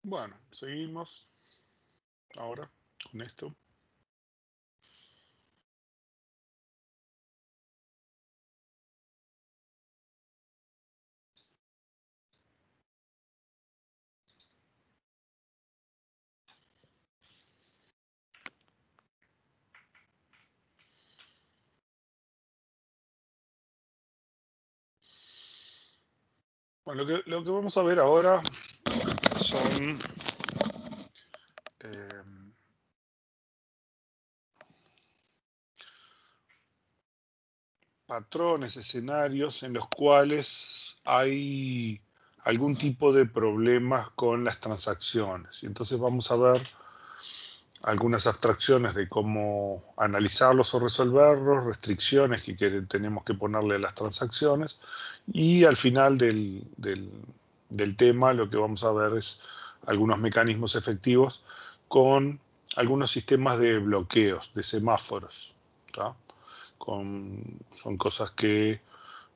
Bueno, seguimos ahora con esto. Bueno, lo que vamos a ver ahora son patrones, escenarios en los cuales hay algún tipo de problemas con las transacciones. Y entonces vamos a ver algunas abstracciones de cómo analizarlos o resolverlos, restricciones que tenemos que ponerle a las transacciones, y al final del tema lo que vamos a ver es algunos mecanismos efectivos con algunos sistemas de bloqueos, de semáforos, ¿tá? Son cosas que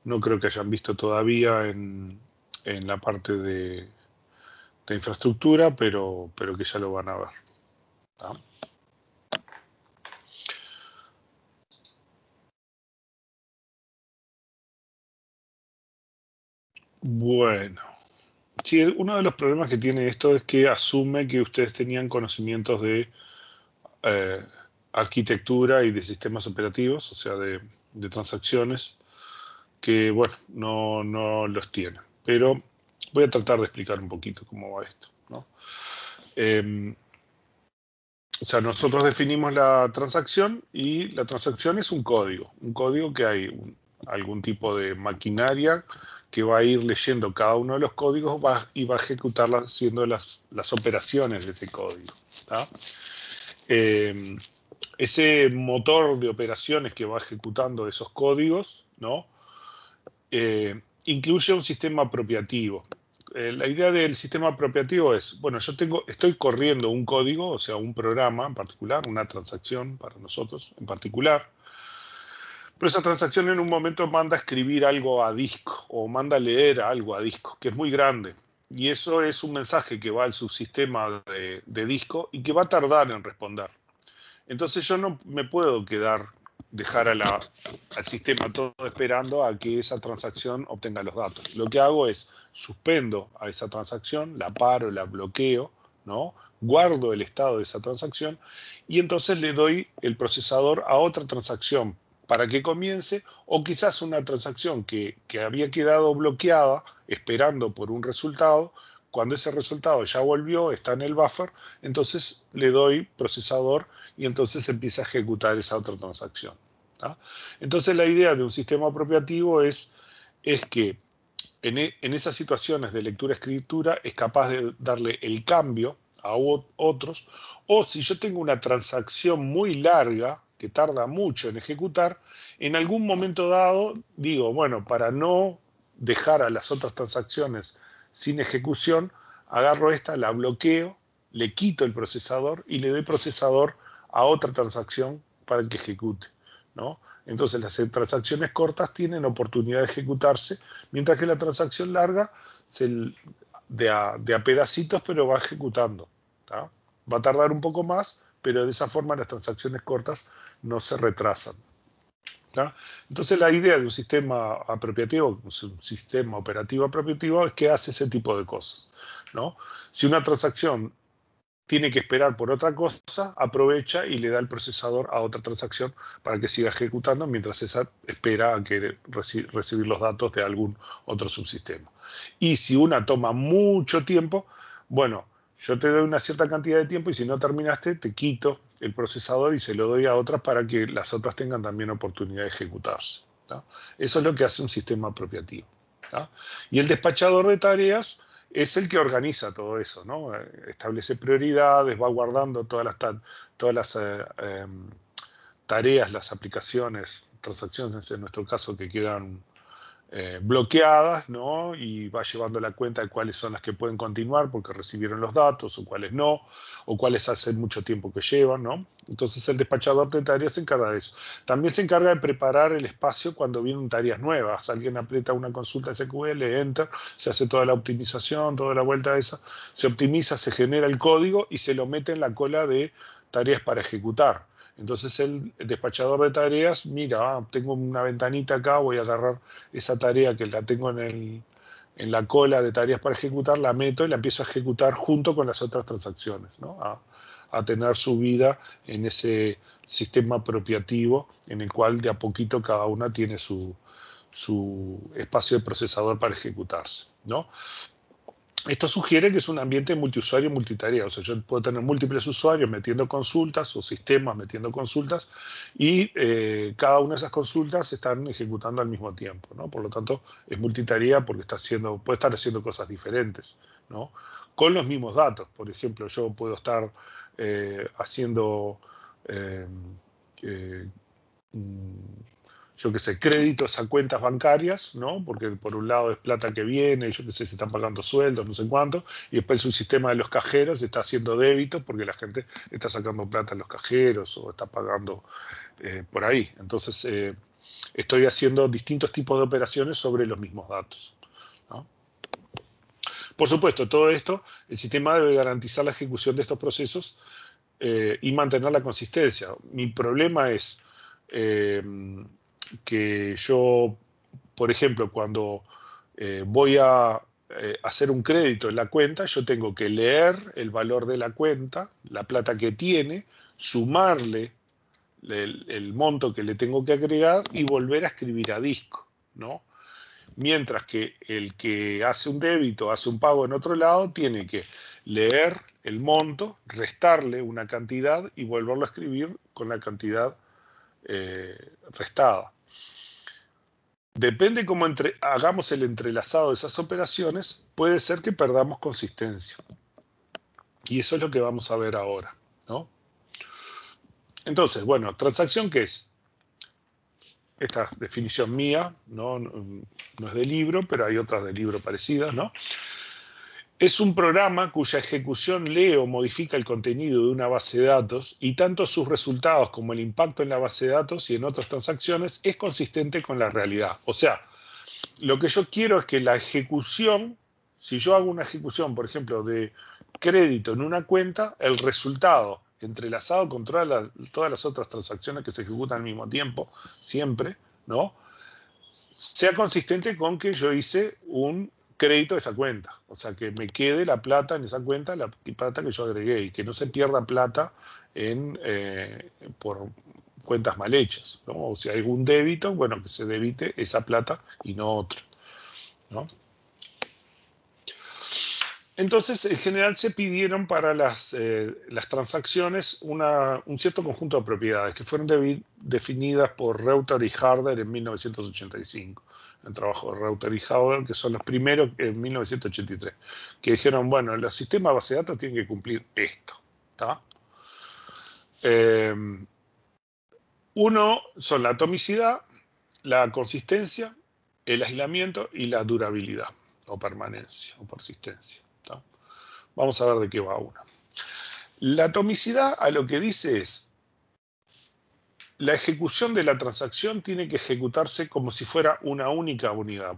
no creo que hayan visto todavía en la parte de infraestructura, pero que ya lo van a ver, ¿tá? Bueno, sí, uno de los problemas que tiene esto es que asume que ustedes tenían conocimientos de eh, arquitectura y de sistemas operativos, o sea, de transacciones, que, bueno, no los tienen. Pero voy a tratar de explicar un poquito cómo va esto, ¿no? O sea, nosotros definimos la transacción y la transacción es un código que hay algún tipo de maquinaria que va a ir leyendo cada uno de los códigos y va a ejecutar haciendo las operaciones de ese código, ¿tá? Ese motor de operaciones que va ejecutando esos códigos, ¿no? Incluye un sistema apropiativo. La idea del sistema apropiativo es, bueno, estoy corriendo un código, o sea, un programa en particular, una transacción para nosotros en particular, pero esa transacción en un momento manda a escribir algo a disco o manda a leer algo a disco, que es muy grande. Y eso es un mensaje que va al subsistema de disco y que va a tardar en responder. Entonces yo no me puedo dejar al sistema todo esperando a que esa transacción obtenga los datos. Lo que hago es suspendo a esa transacción, la paro, la bloqueo, ¿no? Guardo el estado de esa transacción y entonces le doy el procesador a otra transacción para que comience, o quizás una transacción que había quedado bloqueada esperando por un resultado. Cuando ese resultado ya volvió, está en el buffer, entonces le doy procesador y entonces empieza a ejecutar esa otra transacción, ¿tá? Entonces la idea de un sistema apropiativo es que en esas situaciones de lectura-escritura es capaz de darle el cambio a otros, o si yo tengo una transacción muy larga que tarda mucho en ejecutar, en algún momento dado digo, bueno, para no dejar a las otras transacciones sin ejecución, agarro esta, la bloqueo, le quito el procesador y le doy procesador a otra transacción para que ejecute, ¿no? Entonces las transacciones cortas tienen oportunidad de ejecutarse, mientras que la transacción larga de a pedacitos, pero va ejecutando, ¿tá? Va a tardar un poco más, pero de esa forma las transacciones cortas no se retrasan, ¿tá? Entonces la idea de un sistema apropiativo, un sistema operativo apropiativo, es que hace ese tipo de cosas, ¿no? Si una transacción tiene que esperar por otra cosa, aprovecha y le da el procesador a otra transacción para que siga ejecutando mientras esa espera a que recibir los datos de algún otro subsistema. Y si una toma mucho tiempo, bueno, yo te doy una cierta cantidad de tiempo y si no terminaste, te quito el procesador y se lo doy a otras para que las otras tengan también oportunidad de ejecutarse, ¿tá? Eso es lo que hace un sistema apropiativo, ¿tá? Y el despachador de tareas es el que organiza todo eso, ¿no? Establece prioridades, va guardando todas las tareas, las aplicaciones, transacciones en nuestro caso que quedan bloqueadas, ¿no? Y va llevando la cuenta de cuáles son las que pueden continuar porque recibieron los datos, o cuáles no, o cuáles hace mucho tiempo que llevan, ¿no? Entonces el despachador de tareas se encarga de eso. También se encarga de preparar el espacio cuando vienen tareas nuevas. Alguien aprieta una consulta SQL, Enter, se hace toda la optimización, toda la vuelta esa, se optimiza, se genera el código y se lo mete en la cola de tareas para ejecutar. Entonces el despachador de tareas, mira, tengo una ventanita acá, voy a agarrar esa tarea que la tengo en la cola de tareas para ejecutar, la meto y la empiezo a ejecutar junto con las otras transacciones, ¿no? A tener su vida en ese sistema apropiativo en el cual de a poquito cada una tiene su espacio de procesador para ejecutarse, ¿no? Esto sugiere que es un ambiente multiusuario, multitarea. O sea, yo puedo tener múltiples usuarios metiendo consultas o sistemas metiendo consultas y cada una de esas consultas están ejecutando al mismo tiempo, ¿no? Por lo tanto, es multitarea porque puede estar haciendo cosas diferentes, ¿no? Con los mismos datos. Por ejemplo, yo puedo estar haciendo yo qué sé, créditos a cuentas bancarias, ¿no? Porque por un lado es plata que viene, yo qué sé, se están pagando sueldos, no sé cuánto, y después un sistema de los cajeros está haciendo débitos porque la gente está sacando plata en los cajeros o está pagando por ahí. Entonces, estoy haciendo distintos tipos de operaciones sobre los mismos datos, ¿no? Por supuesto, todo esto, el sistema debe garantizar la ejecución de estos procesos y mantener la consistencia. Mi problema es que yo, por ejemplo, cuando voy a hacer un crédito en la cuenta, yo tengo que leer el valor de la cuenta, la plata que tiene, sumarle el monto que le tengo que agregar y volver a escribir a disco, ¿no? Mientras que el que hace un débito, hace un pago en otro lado, tiene que leer el monto, restarle una cantidad y volverlo a escribir con la cantidad restada. Depende cómo hagamos el entrelazado de esas operaciones, puede ser que perdamos consistencia. Y eso es lo que vamos a ver ahora, ¿no? Entonces, bueno, transacción, ¿qué es? Esta definición mía, no es de libro, pero hay otras de libro parecidas, ¿no? Es un programa cuya ejecución lee o modifica el contenido de una base de datos y tanto sus resultados como el impacto en la base de datos y en otras transacciones es consistente con la realidad. O sea, lo que yo quiero es que la ejecución, si yo hago una ejecución, por ejemplo, de crédito en una cuenta, el resultado entrelazado con todas las otras transacciones que se ejecutan al mismo tiempo, siempre, ¿no? Sea consistente con que yo hice un crédito de esa cuenta. O sea, que me quede la plata en esa cuenta, la plata que yo agregué, y que no se pierda plata por cuentas mal hechas, ¿no? O si hay algún débito, bueno, que se debite esa plata y no otra, ¿no? Entonces, en general se pidieron para las transacciones un cierto conjunto de propiedades que fueron definidas por Reuter y Harder en 1985. El trabajo de Reuter y Harder, que son los primeros en 1983, que dijeron, bueno, los sistemas de base de datos tienen que cumplir esto, ¿tá? Uno son la atomicidad, la consistencia, el aislamiento y la durabilidad, o permanencia, o persistencia. ¿Tá? Vamos a ver de qué va una. La atomicidad a lo que dice es, la ejecución de la transacción tiene que ejecutarse como si fuera una única unidad.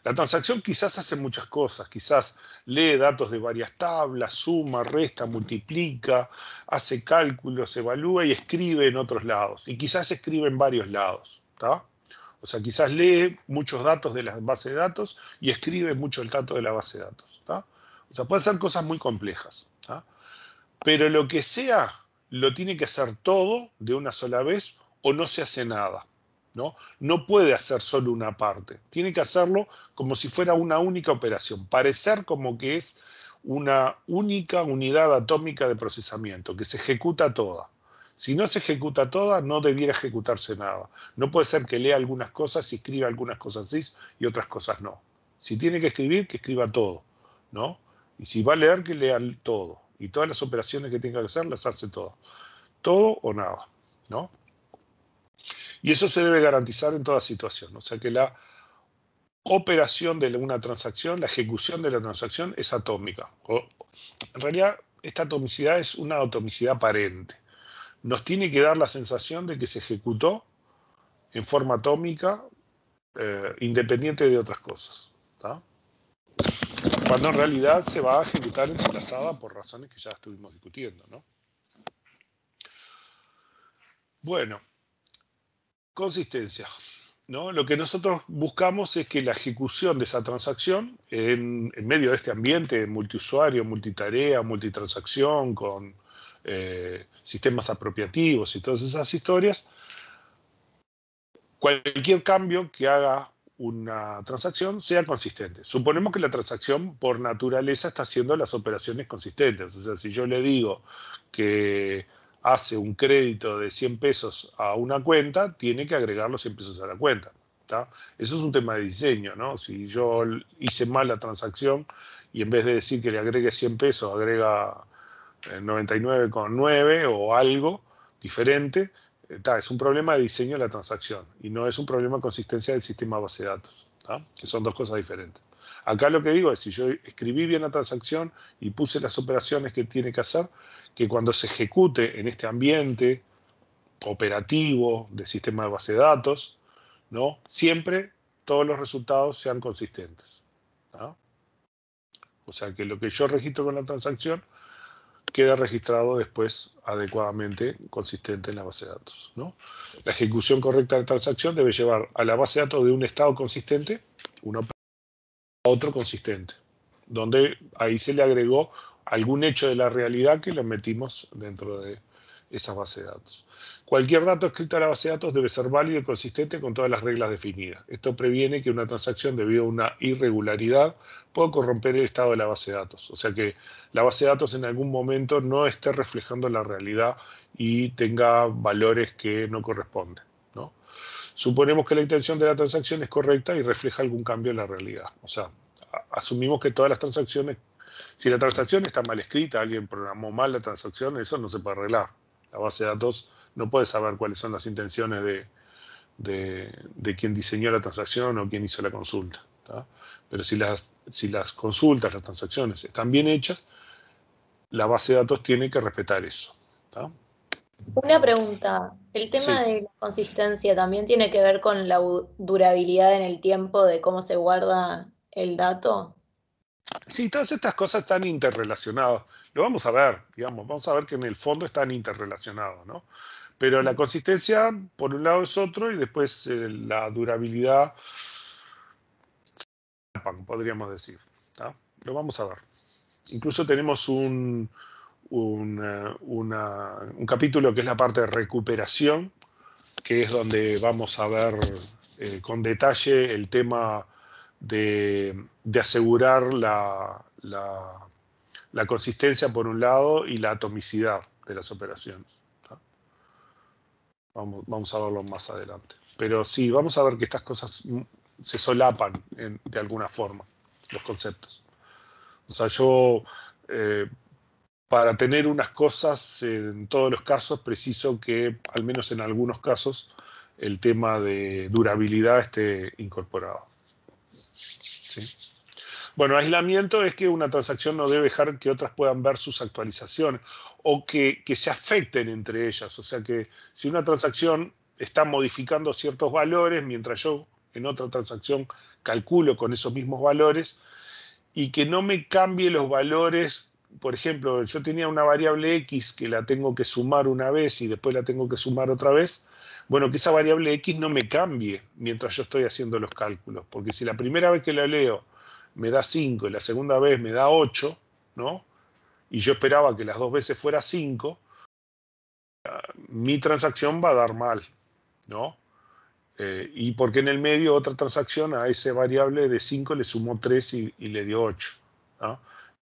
La transacción quizás hace muchas cosas, quizás lee datos de varias tablas, suma, resta, multiplica, hace cálculos, evalúa y escribe en otros lados. Y quizás escribe en varios lados, ¿tá? O sea, quizás lee muchos datos de la base de datos y escribe muchos datos de la base de datos, ¿tá? O sea, puede ser cosas muy complejas, ¿tá? Pero lo que sea, lo tiene que hacer todo de una sola vez o no se hace nada, ¿no? No puede hacer solo una parte. Tiene que hacerlo como si fuera una única operación. Parecer como que es una única unidad atómica de procesamiento, que se ejecuta toda. Si no se ejecuta toda, no debiera ejecutarse nada. No puede ser que lea algunas cosas y escriba algunas cosas sí y otras cosas no. Si tiene que escriba todo, ¿no? Y si va a leer, que lea todo. Y todas las operaciones que tenga que hacer, las hace todo. Todo o nada, ¿no? Y eso se debe garantizar en toda situación. O sea que la operación de una transacción, la ejecución de la transacción es atómica. En realidad, esta atomicidad es una atomicidad aparente. Nos tiene que dar la sensación de que se ejecutó en forma atómica, independiente de otras cosas, ¿tá? Cuando en realidad se va a ejecutar entrelazada por razones que ya estuvimos discutiendo, ¿no? Bueno, consistencia, ¿no? Lo que nosotros buscamos es que la ejecución de esa transacción en medio de este ambiente multiusuario, multitarea, multitransacción, con sistemas apropiativos y todas esas historias, cualquier cambio que haga una transacción sea consistente. Suponemos que la transacción por naturaleza está haciendo las operaciones consistentes. O sea, si yo le digo que hace un crédito de 100 pesos a una cuenta, tiene que agregar los 100 pesos a la cuenta, ¿tá? Eso es un tema de diseño, ¿no? Si yo hice mal la transacción y en vez de decir que le agregue 100 pesos, agrega 99,9 o algo diferente, es un problema de diseño de la transacción y no es un problema de consistencia del sistema base de datos, ¿tá? Que son dos cosas diferentes. Acá lo que digo es, si yo escribí bien la transacción y puse las operaciones que tiene que hacer, que cuando se ejecute en este ambiente operativo de sistema de base de datos, ¿no? Siempre todos los resultados sean consistentes, ¿tá? O sea que lo que yo registro con la transacción queda registrado después adecuadamente consistente en la base de datos, ¿no? La ejecución correcta de la transacción debe llevar a la base de datos de un estado consistente, uno a otro consistente, donde ahí se le agregó algún hecho de la realidad que lo metimos dentro de esa base de datos. Cualquier dato escrito a la base de datos debe ser válido y consistente con todas las reglas definidas. Esto previene que una transacción, debido a una irregularidad, pueda corromper el estado de la base de datos. O sea que la base de datos en algún momento no esté reflejando la realidad y tenga valores que no corresponden, ¿no? Suponemos que la intención de la transacción es correcta y refleja algún cambio en la realidad. O sea, asumimos que todas las transacciones, si la transacción está mal escrita, alguien programó mal la transacción, eso no se puede arreglar. La base de datos no puede saber cuáles son las intenciones de quien diseñó la transacción o quien hizo la consulta, ¿tá? Pero si las consultas, las transacciones están bien hechas, la base de datos tiene que respetar eso, ¿tá?
Una pregunta, ¿el tema
Sí.
de la consistencia también tiene que ver con la durabilidad en el tiempo de cómo se guarda el dato?
Sí, todas estas cosas están interrelacionadas. Lo vamos a ver, digamos, vamos a ver que en el fondo están interrelacionados, ¿no? Pero la consistencia, por un lado, es otro, y después la durabilidad, podríamos decir, ¿tá? Lo vamos a ver. Incluso tenemos un capítulo que es la parte de recuperación, que es donde vamos a ver con detalle el tema de asegurar la consistencia por un lado y la atomicidad de las operaciones, ¿tá? Vamos a verlo más adelante. Pero sí, vamos a ver que estas cosas se solapan de alguna forma, los conceptos. O sea, yo para tener unas cosas en todos los casos preciso que, al menos en algunos casos, el tema de durabilidad esté incorporado, ¿sí? Bueno, aislamiento es que una transacción no debe dejar que otras puedan ver sus actualizaciones o que se afecten entre ellas. O sea que si una transacción está modificando ciertos valores, mientras yo en otra transacción calculo con esos mismos valores, y que no me cambie los valores. Por ejemplo, yo tenía una variable X que la tengo que sumar una vez y después la tengo que sumar otra vez. Bueno, que esa variable X no me cambie mientras yo estoy haciendo los cálculos, porque si la primera vez que la leo me da 5 y la segunda vez me da 8, ¿no? Y yo esperaba que las dos veces fuera 5, mi transacción va a dar mal, ¿no? Y porque en el medio otra transacción a esa variable de 5 le sumó 3 y le dio 8, ¿no?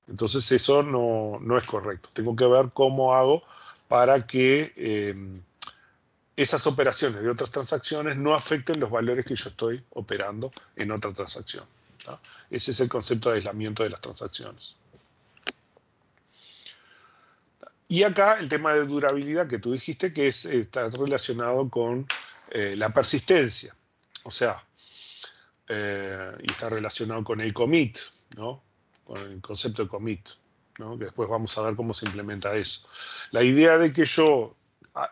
Entonces eso no es correcto. Tengo que ver cómo hago para que esas operaciones de otras transacciones no afecten los valores que yo estoy operando en otra transacción, ¿no? Ese es el concepto de aislamiento de las transacciones. Y acá el tema de durabilidad que tú dijiste que está relacionado con la persistencia. O sea, y está relacionado con el commit, ¿no? Con el concepto de commit, ¿no? Que después vamos a ver cómo se implementa eso. La idea de que yo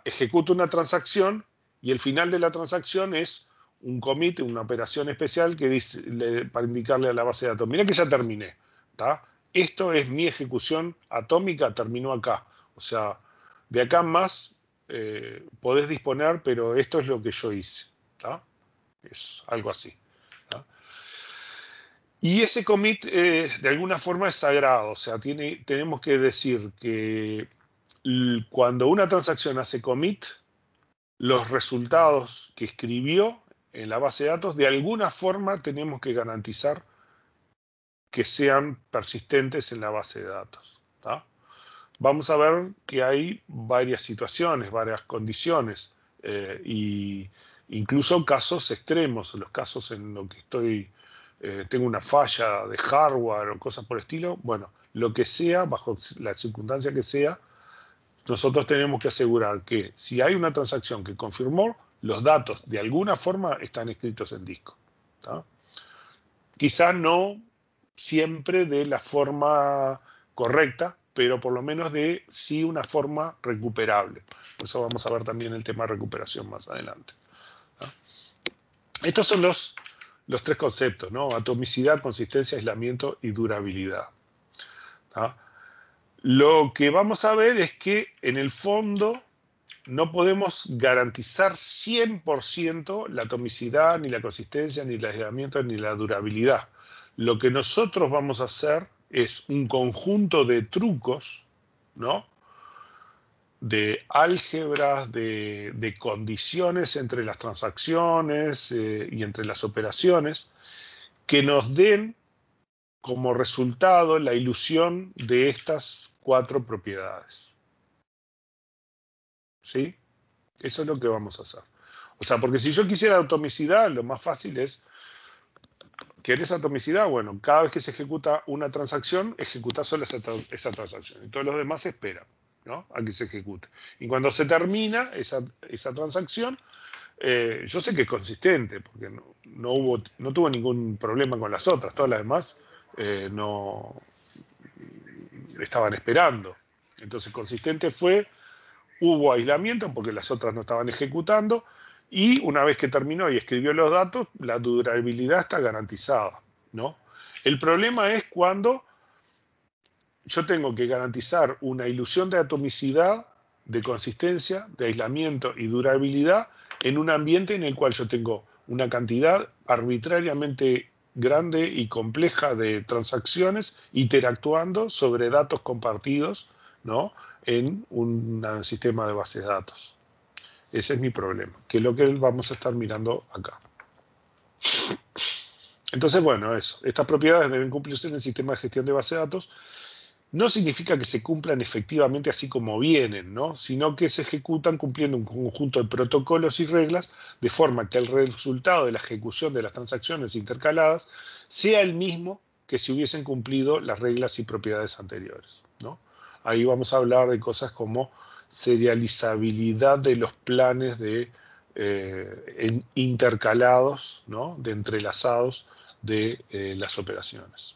ejecuto una transacción y el final de la transacción es un commit, una operación especial que dice, para indicarle a la base de datos, mira que ya terminé, ¿tá? Esto es mi ejecución atómica, terminó acá. O sea, de acá en más podés disponer, pero esto es lo que yo hice, ¿tá? Es algo así, ¿tá? Y ese commit de alguna forma es sagrado, o sea, tenemos que decir que cuando una transacción hace commit, los resultados que escribió en la base de datos, de alguna forma tenemos que garantizar que sean persistentes en la base de datos, ¿tá? Vamos a ver que hay varias situaciones, varias condiciones, y incluso casos extremos, los casos en los que tengo una falla de hardware o cosas por el estilo, bueno, lo que sea, bajo la circunstancia que sea, nosotros tenemos que asegurar que si hay una transacción que confirmó, los datos de alguna forma están escritos en disco, ¿tá? Quizás no siempre de la forma correcta, pero por lo menos de sí una forma recuperable. Por eso vamos a ver también el tema de recuperación más adelante, ¿no? Estos son los tres conceptos, ¿no? Atomicidad, consistencia, aislamiento y durabilidad, ¿tá? Lo que vamos a ver es que en el fondo no podemos garantizar 100% la atomicidad, ni la consistencia, ni el aislamiento, ni la durabilidad. Lo que nosotros vamos a hacer es un conjunto de trucos, ¿no? De álgebras, de condiciones entre las transacciones y entre las operaciones, que nos den como resultado la ilusión de estas 4 propiedades. ¿Sí? Eso es lo que vamos a hacer. O sea, porque si yo quisiera atomicidad, lo más fácil es, ¿querés atomicidad? Bueno, cada vez que se ejecuta una transacción, ejecuta solo esa transacción. Y todos los demás esperan, ¿no? A que se ejecute. Y cuando se termina esa transacción, yo sé que es consistente, porque no tuvo ningún problema con las otras. Todas las demás no estaban esperando. Entonces, consistente fue, hubo aislamiento porque las otras no estaban ejecutando, y una vez que terminó y escribió los datos, la durabilidad está garantizada, ¿no? El problema es cuando yo tengo que garantizar una ilusión de atomicidad, de consistencia, de aislamiento y durabilidad en un ambiente en el cual yo tengo una cantidad arbitrariamente grande y compleja de transacciones interactuando sobre datos compartidos, ¿no? En un sistema de bases de datos. Ese es mi problema, que es lo que vamos a estar mirando acá. Entonces, bueno, eso. Estas propiedades deben cumplirse en el sistema de gestión de base de datos. No significa que se cumplan efectivamente así como vienen, ¿no? Sino que se ejecutan cumpliendo un conjunto de protocolos y reglas de forma que el resultado de la ejecución de las transacciones intercaladas sea el mismo que si hubiesen cumplido las reglas y propiedades anteriores, ¿no? Ahí vamos a hablar de cosas como serializabilidad de los planes de intercalados, ¿no? De entrelazados de las operaciones.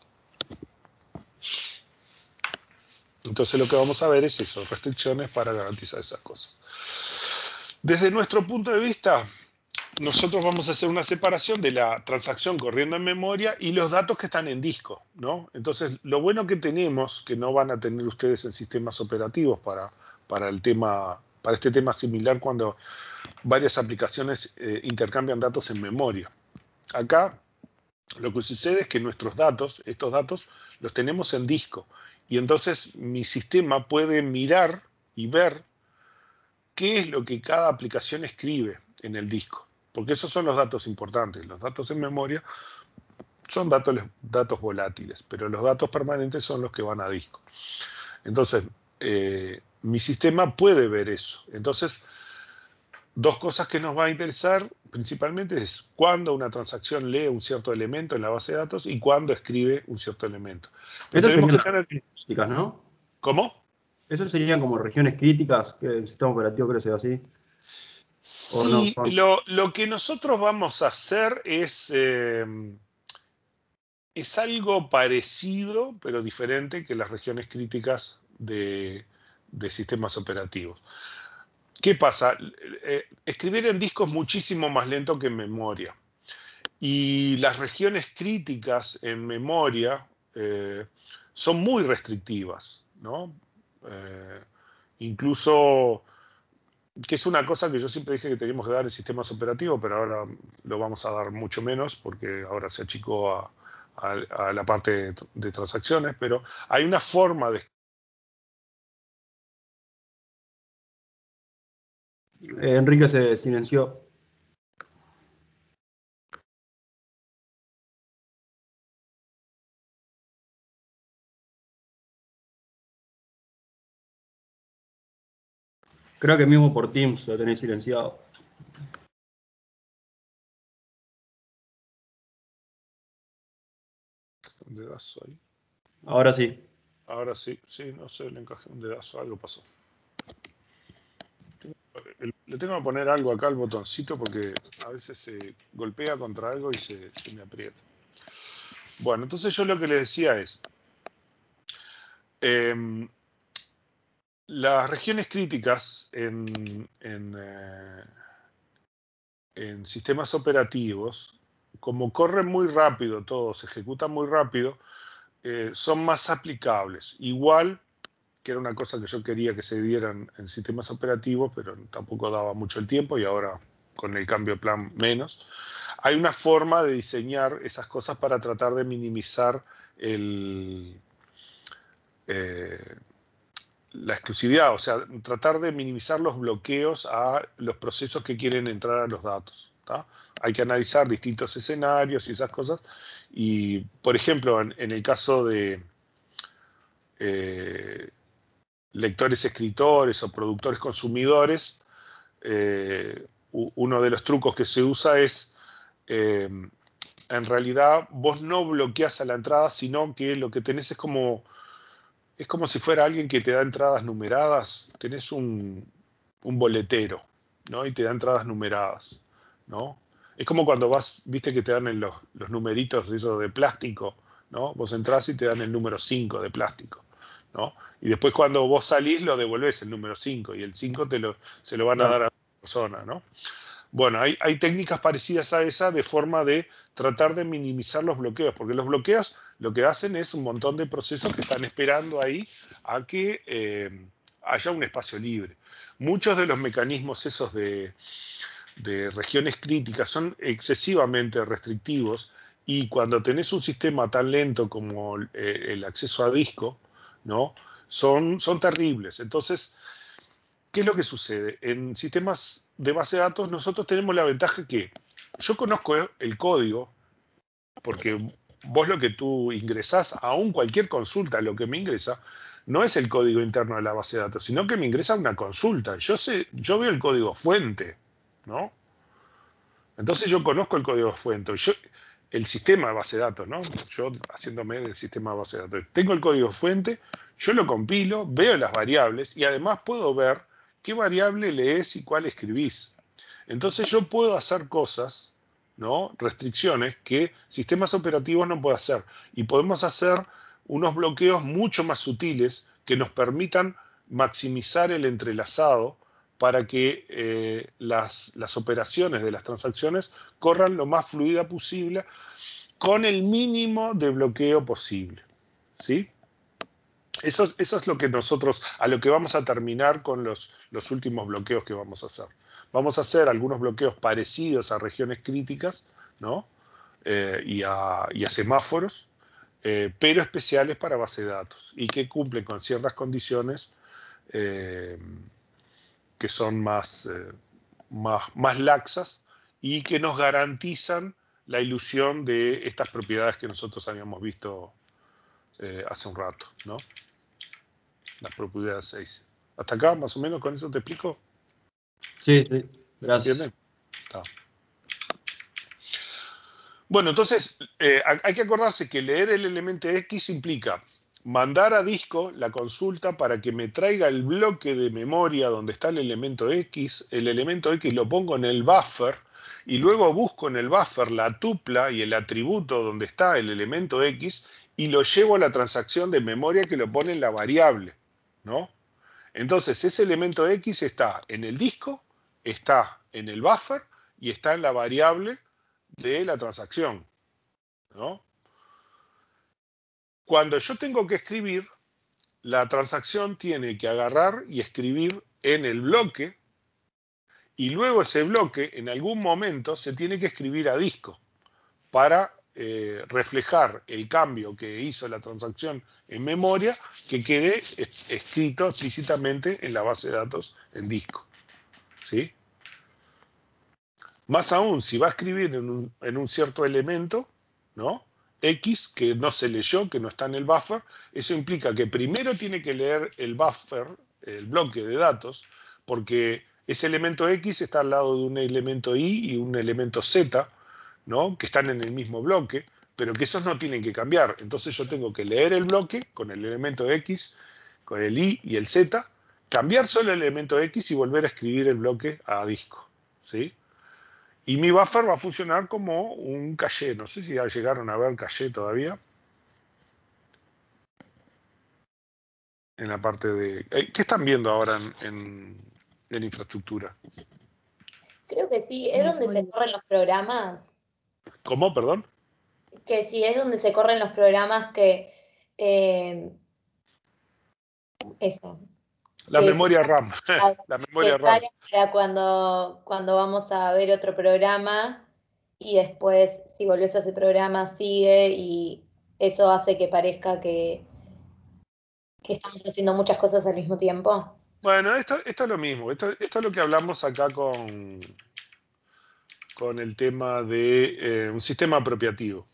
Entonces lo que vamos a ver es eso, restricciones para garantizar esas cosas. Desde nuestro punto de vista, nosotros vamos a hacer una separación de la transacción corriendo en memoria y los datos que están en disco, ¿no? Entonces, lo bueno que tenemos, que no van a tener ustedes en sistemas operativos para este tema similar cuando varias aplicaciones intercambian datos en memoria. Acá lo que sucede es que nuestros datos, estos datos, los tenemos en disco. Y entonces mi sistema puede mirar y ver qué es lo que cada aplicación escribe en el disco. Porque esos son los datos importantes. Los datos en memoria son datos volátiles, pero los datos permanentes son los que van a disco. Entonces, mi sistema puede ver eso. Entonces, dos cosas que nos va a interesar principalmente es cuándo una transacción lee un cierto elemento en la base de datos y cuándo escribe un cierto elemento. Pero tenemos que tener...
críticas, ¿no?
¿Cómo?
Esas serían como regiones críticas, que el sistema operativo creo que sea así.
Sí,
¿O no?
lo que nosotros vamos a hacer es algo parecido, pero diferente que las regiones críticas de sistemas operativos. ¿Qué pasa? Escribir en disco es muchísimo más lento que en memoria. Y las regiones críticas en memoria son muy restrictivas, ¿no? Incluso, que es una cosa que yo siempre dije que teníamos que dar en sistemas operativos, pero ahora lo vamos a dar mucho menos porque ahora se achicó a la parte de transacciones, pero hay una forma de...
Enrique se silenció. Creo que mismo por Teams lo tenés silenciado.
Un dedazo ahí.
Ahora sí.
Ahora sí, no sé, le encajé un dedazo, algo pasó. Le tengo que poner algo acá al botoncito porque a veces se golpea contra algo y se me aprieta. Bueno, entonces yo lo que le decía es, las regiones críticas en sistemas operativos, como corren muy rápido, todos se ejecutan muy rápido, son más aplicables. Igual, que era una cosa que yo quería que se dieran en sistemas operativos, pero tampoco daba mucho el tiempo y ahora con el cambio de plan menos. Hay una forma de diseñar esas cosas para tratar de minimizar la exclusividad, o sea, tratar de minimizar los bloqueos a los procesos que quieren entrar a los datos. ¿Tá? Hay que analizar distintos escenarios y esas cosas. Y, por ejemplo, en el caso de lectores escritores o productores consumidores, uno de los trucos que se usa es, en realidad, vos no bloqueás a la entrada, sino que lo que tenés es como si fuera alguien que te da entradas numeradas. Tenés un boletero, ¿no? Y te da entradas numeradas, ¿no? Es como cuando vas, viste que te dan en los numeritos esos de plástico, ¿no? Vos entrás y te dan el número 5 de plástico, ¿no? Y después cuando vos salís lo devolvés el número 5 y el 5 se lo van a dar a otra persona, ¿no? Bueno, hay técnicas parecidas a esa de forma de tratar de minimizar los bloqueos, porque los bloqueos lo que hacen es un montón de procesos que están esperando ahí a que haya un espacio libre. Muchos de los mecanismos esos de regiones críticas son excesivamente restrictivos y cuando tenés un sistema tan lento como el acceso a disco, ¿no? Son terribles. Entonces, ¿qué es lo que sucede? En sistemas de base de datos nosotros tenemos la ventaja que yo conozco el código, porque vos lo que tú ingresás, aún cualquier consulta, lo que me ingresa, no es el código interno de la base de datos, sino que me ingresa una consulta. Yo veo el código fuente, ¿no? Entonces yo conozco el código fuente. El sistema de base de datos, ¿no? Yo haciéndome del sistema de base de datos. Tengo el código fuente, yo lo compilo, veo las variables y además puedo ver qué variable lees y cuál escribís. Entonces yo puedo hacer cosas, ¿no? Restricciones que sistemas operativos no pueden hacer. Y podemos hacer unos bloqueos mucho más sutiles que nos permitan maximizar el entrelazado para que las operaciones de las transacciones corran lo más fluida posible con el mínimo de bloqueo posible. ¿Sí? Eso es lo que nosotros, a lo que vamos a terminar con los últimos bloqueos que vamos a hacer. Vamos a hacer algunos bloqueos parecidos a regiones críticas, ¿no? Y a semáforos, pero especiales para base de datos y que cumplen con ciertas condiciones que son más laxas y que nos garantizan la ilusión de estas propiedades que nosotros habíamos visto hace un rato, ¿no? Las propiedades 6. ¿Hasta acá, más o menos, con eso te explico?
Sí, gracias.
¿Entienden? Está. Bueno, entonces hay que acordarse que leer el elemento X implica mandar a disco la consulta para que me traiga el bloque de memoria donde está el elemento X lo pongo en el buffer y luego busco en el buffer la tupla y el atributo donde está el elemento X y lo llevo a la transacción de memoria que lo pone en la variable, ¿no? Entonces ese elemento X está en el disco, está en el buffer y está en la variable de la transacción, ¿no? Cuando yo tengo que escribir, la transacción tiene que agarrar y escribir en el bloque y luego ese bloque en algún momento se tiene que escribir a disco para reflejar el cambio que hizo la transacción en memoria que quede escrito explícitamente en la base de datos en disco, ¿sí? Más aún, si va a escribir en un cierto elemento, ¿no? X que no se leyó, que no está en el buffer, eso implica que primero tiene que leer el buffer, el bloque de datos, porque ese elemento X está al lado de un elemento Y y un elemento Z, ¿no? Que están en el mismo bloque, pero que esos no tienen que cambiar. Entonces yo tengo que leer el bloque con el elemento X, con el Y y el Z, cambiar solo el elemento X y volver a escribir el bloque a disco, ¿sí? Y mi buffer va a funcionar como un caché. No sé si ya llegaron a ver caché todavía. En la parte de... ¿Qué están viendo ahora en infraestructura?
Creo que sí, es donde se corren los programas.
¿Cómo? Perdón.
Que sí, es donde se corren los programas que... eso.
La memoria RAM. La memoria RAM.
Para cuando vamos a ver otro programa y después si volvés a ese programa sigue y eso hace que parezca que estamos haciendo muchas cosas al mismo tiempo.
Bueno, esto es lo mismo. Esto es lo que hablamos acá con el tema de un sistema apropiativo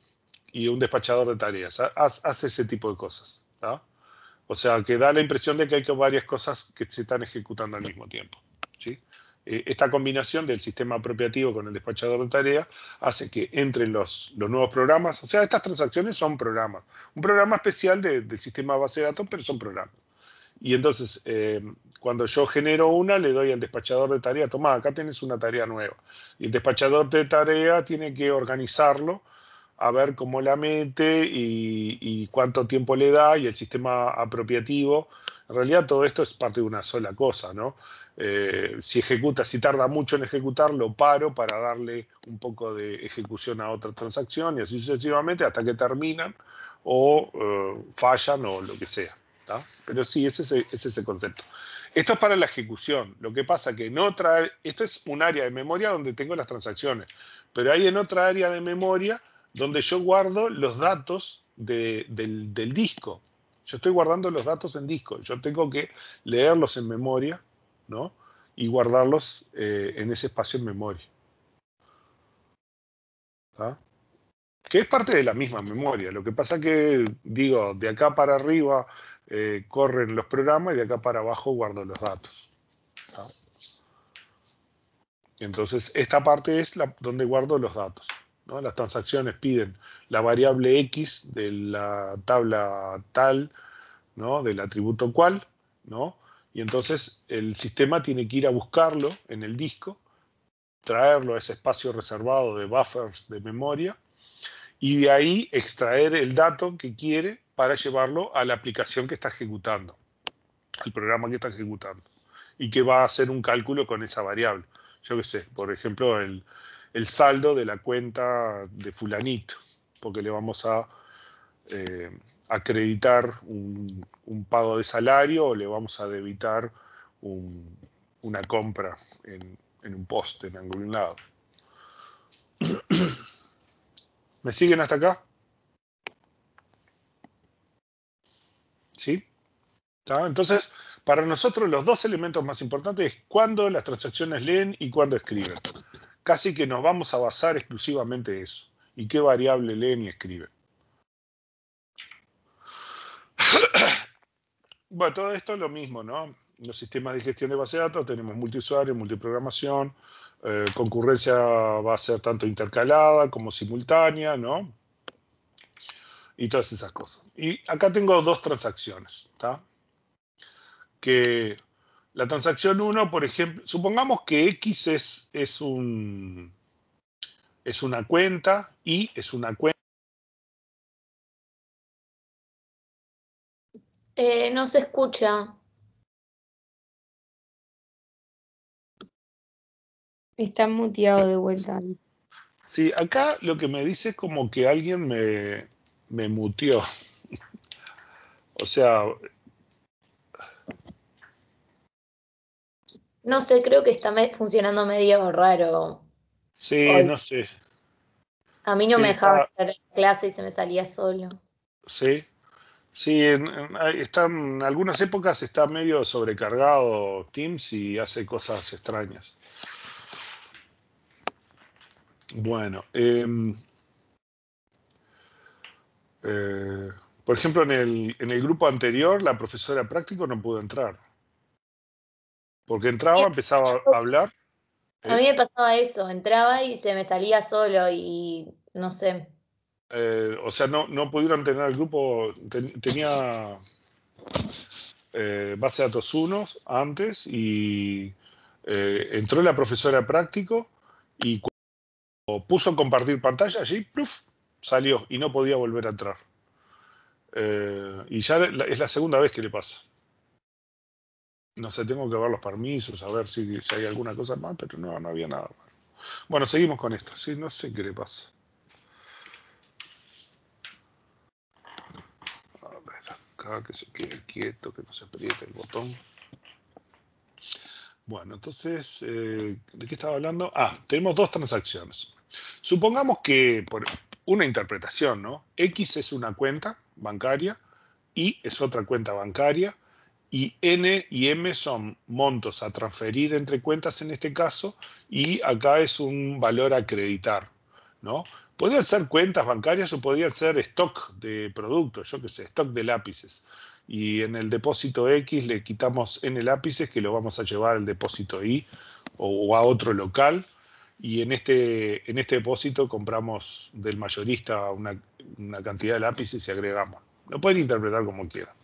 y un despachador de tareas. Hace ese tipo de cosas, ¿no? O sea, que da la impresión de que hay varias cosas que se están ejecutando al mismo tiempo, ¿sí? Esta combinación del sistema apropiativo con el despachador de tareas hace que entren los nuevos programas. O sea, estas transacciones son programas. Un programa especial del sistema base de datos, pero son programas. Y entonces, cuando yo genero una, le doy al despachador de tarea, toma, acá tenés una tarea nueva. Y el despachador de tarea tiene que organizarlo, a ver cómo la mete y cuánto tiempo le da, y el sistema apropiativo. En realidad todo esto es parte de una sola cosa, ¿no? Si tarda mucho en ejecutar, lo paro para darle un poco de ejecución a otra transacción y así sucesivamente hasta que terminan o fallan o lo que sea, ¿tá? Pero sí, es ese concepto. Esto es para la ejecución. Lo que pasa que esto es un área de memoria donde tengo las transacciones, pero hay en otra área de memoria donde yo guardo los datos del disco. Yo estoy guardando los datos en disco. Yo tengo que leerlos en memoria, ¿no? Y guardarlos en ese espacio en memoria, ¿tá? Que es parte de la misma memoria. Lo que pasa que, digo, de acá para arriba corren los programas y de acá para abajo guardo los datos, ¿tá? Entonces, esta parte es donde guardo los datos, ¿no? Las transacciones piden la variable X de la tabla tal, ¿no? Del atributo cual, ¿no? Y entonces el sistema tiene que ir a buscarlo en el disco, traerlo a ese espacio reservado de buffers de memoria y de ahí extraer el dato que quiere para llevarlo a la aplicación que está ejecutando, al programa que está ejecutando, y que va a hacer un cálculo con esa variable. Yo qué sé, por ejemplo, el saldo de la cuenta de fulanito, porque le vamos a acreditar un pago de salario o le vamos a debitar una compra en un poste en algún lado. ¿Me siguen hasta acá? ¿Sí? ¿Tá? Entonces, para nosotros los dos elementos más importantes es cuándo las transacciones leen y cuándo escriben. Casi que nos vamos a basar exclusivamente en eso. ¿Y qué variable leen y escriben? Bueno, todo esto es lo mismo, ¿no? Los sistemas de gestión de base de datos tenemos multiusuario, multiprogramación, concurrencia va a ser tanto intercalada como simultánea, ¿no? y todas esas cosas. Y acá tengo dos transacciones, ¿tá? Que la transacción 1, por ejemplo, supongamos que X es una cuenta, Y es una cuenta.
No se escucha.
Está muteado de vuelta.
Sí, acá lo que me dice es como que alguien me muteó. O sea,
No sé, creo que está funcionando medio raro
sí,
hoy.
no sé.
A mí no
Sí,
me dejaba
está,
entrar en clase y se me salía solo.
sí. Sí, en algunas épocas está medio sobrecargado Teams y hace cosas extrañas. Bueno, por ejemplo, en el grupo anterior, la profesora práctico no pudo entrar. Porque entraba, empezaba a hablar.
A mí me pasaba eso, entraba y se me salía solo y no sé.
O sea, no pudieron tener el grupo, tenía base de datos 1 antes y entró la profesora práctico y cuando puso compartir pantalla allí, ¡pluf!, salió y no podía volver a entrar. Y ya es la segunda vez que le pasa. No sé, tengo que ver los permisos, a ver si hay alguna cosa más, pero no había nada. Bueno, seguimos con esto. Sí, no sé qué le pasa. A ver, acá que se quede quieto, que no se apriete el botón. Bueno, entonces, ¿de qué estaba hablando? Tenemos dos transacciones. Supongamos que, por una interpretación, ¿no? X es una cuenta bancaria, Y es otra cuenta bancaria, y N y M son montos a transferir entre cuentas en este caso, y acá es un valor a acreditar, ¿no? Podrían ser cuentas bancarias o podrían ser stock de productos, yo qué sé, stock de lápices. Y en el depósito X le quitamos N lápices que lo vamos a llevar al depósito Y o a otro local. Y en este depósito compramos del mayorista una cantidad de lápices y agregamos. Lo pueden interpretar como quieran.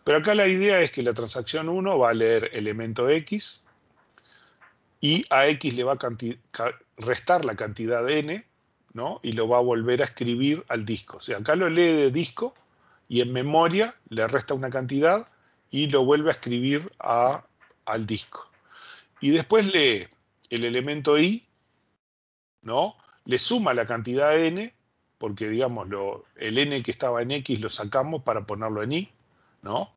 Pero acá la idea es que la transacción 1 va a leer elemento X y a X le va a restar la cantidad de N, ¿no? Y lo va a volver a escribir al disco. O sea, acá lo lee de disco y en memoria le resta una cantidad y lo vuelve a escribir al disco. Y después lee el elemento Y, ¿no? Le suma la cantidad de N, porque digamos el N que estaba en X lo sacamos para ponerlo en Y, ¿no?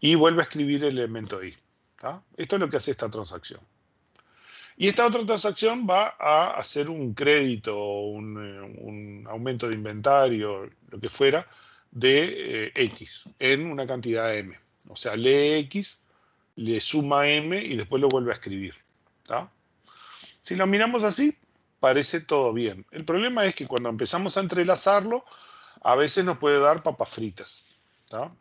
Y vuelve a escribir el elemento Y. ¿Tá? Esto es lo que hace esta transacción. Y esta otra transacción va a hacer un crédito, un aumento de inventario, lo que fuera, de X en una cantidad M. O sea, lee X, le suma M y después lo vuelve a escribir. ¿Tá? Si lo miramos así, parece todo bien. El problema es que cuando empezamos a entrelazarlo, a veces nos puede dar papas fritas. ¿Tá?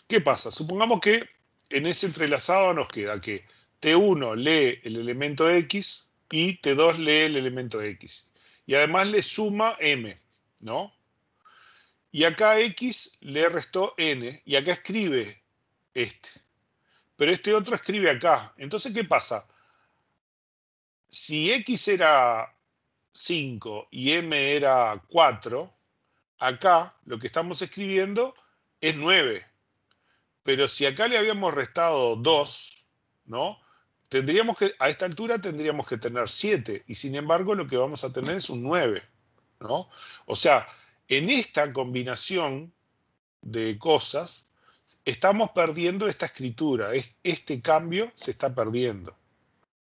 ¿Qué pasa? Supongamos que en ese entrelazado nos queda que T1 lee el elemento X y T2 lee el elemento X. Y además le suma M, ¿no? Y acá X le restó N y acá escribe este. Pero este otro escribe acá. Entonces, ¿qué pasa? Si X era 5 y M era 4, acá lo que estamos escribiendo es 9. Pero si acá le habíamos restado 2, ¿no? A esta altura tendríamos que tener 7, y sin embargo lo que vamos a tener es un 9, ¿no? O sea, en esta combinación de cosas, estamos perdiendo esta escritura, este cambio se está perdiendo,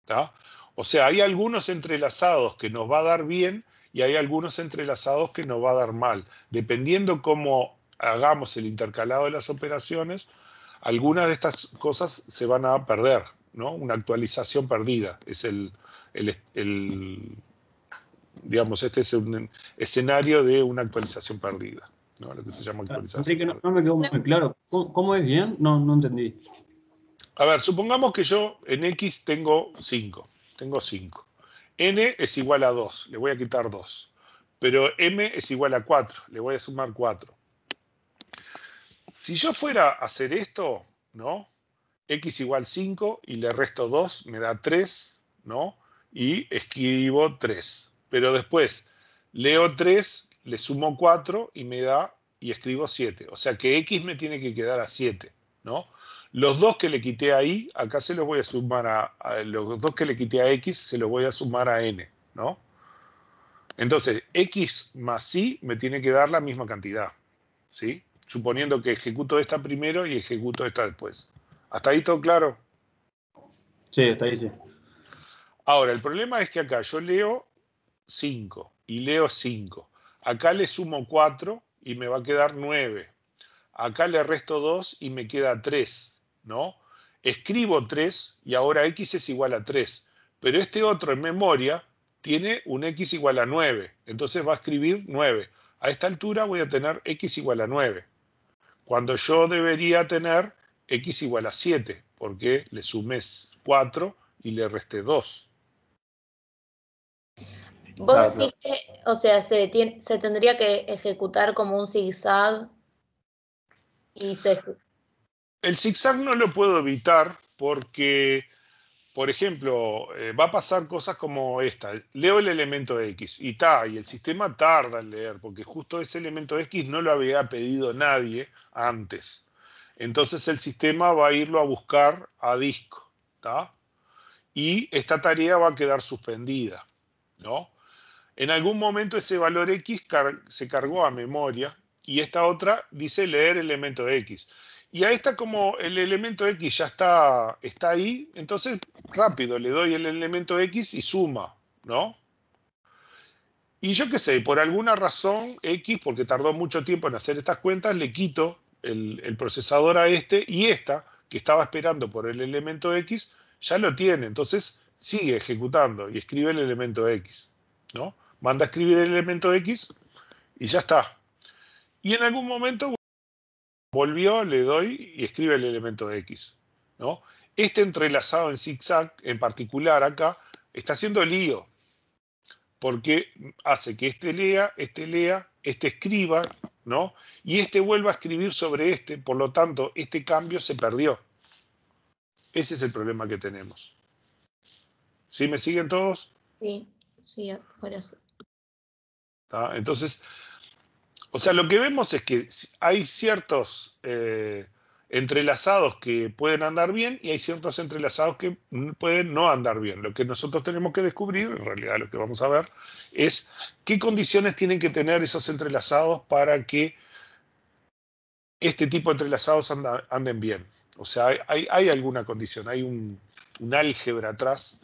¿tá? O sea, hay algunos entrelazados que nos va a dar bien y hay algunos entrelazados que nos va a dar mal. Dependiendo cómo hagamos el intercalado de las operaciones, algunas de estas cosas se van a perder, ¿no? Una actualización perdida es digamos, este es un escenario de una actualización perdida, ¿no? Lo que se llama actualización
Enrique,
perdida.
no me quedó muy claro. ¿Cómo es bien? No entendí.
A ver, supongamos que yo en X tengo 5. N es igual a 2, le voy a quitar 2. pero m es igual a 4, le voy a sumar 4. Si yo fuera a hacer esto, ¿no? X igual 5 y le resto 2, me da 3, ¿no? Y escribo 3. Pero después leo 3, le sumo 4 y me da, y escribo 7. O sea que X me tiene que quedar a 7, ¿no? Los 2 que le quité ahí, acá se los voy a sumar los 2 que le quité a X, se los voy a sumar a N, ¿no? Entonces, X más Y me tiene que dar la misma cantidad, ¿sí? Suponiendo que ejecuto esta primero y ejecuto esta después. ¿Hasta ahí todo claro?
Sí, está ahí, sí.
Ahora, el problema es que acá yo leo 5 y leo 5. Acá le sumo 4 y me va a quedar 9. Acá le resto 2 y me queda 3, ¿no? Escribo 3 y ahora X es igual a 3. Pero este otro en memoria tiene un X igual a 9. Entonces va a escribir 9. A esta altura voy a tener X igual a 9. Cuando yo debería tener X igual a 7, porque le sumé 4 y le resté 2.
Vos decís que, o sea, se tendría que ejecutar como un zigzag y
El zigzag no lo puedo evitar porque, por ejemplo, va a pasar cosas como esta. Leo el elemento X y el sistema tarda en leer porque justo ese elemento X no lo había pedido nadie antes. Entonces el sistema va a irlo a buscar a disco, ¿tá? Y esta tarea va a quedar suspendida, ¿no? En algún momento ese valor X se cargó a memoria y esta otra dice leer elemento X. Y a esta, como el elemento X ya está ahí, entonces rápido le doy el elemento X y suma, ¿no? Y yo qué sé, por alguna razón X, porque tardó mucho tiempo en hacer estas cuentas, le quito el procesador a este y esta, que estaba esperando por el elemento X, ya lo tiene. Entonces sigue ejecutando y escribe el elemento X, ¿no? Manda a escribir el elemento X y ya está. Y en algún momento volvió, le doy y escribe el elemento X, ¿no? Este entrelazado en zigzag, en particular acá, está haciendo lío, porque hace que este escriba, ¿no? Y este vuelva a escribir sobre este, por lo tanto, este cambio se perdió. Ese es el problema que tenemos. ¿Sí me siguen todos?
Sí, ahora sí.
¿Tá? Entonces, o sea, lo que vemos es que hay ciertos entrelazados que pueden andar bien y hay ciertos entrelazados que pueden no andar bien. Lo que nosotros tenemos que descubrir, en realidad lo que vamos a ver, es qué condiciones tienen que tener esos entrelazados para que este tipo de entrelazados anden bien. O sea, hay alguna condición, hay un álgebra atrás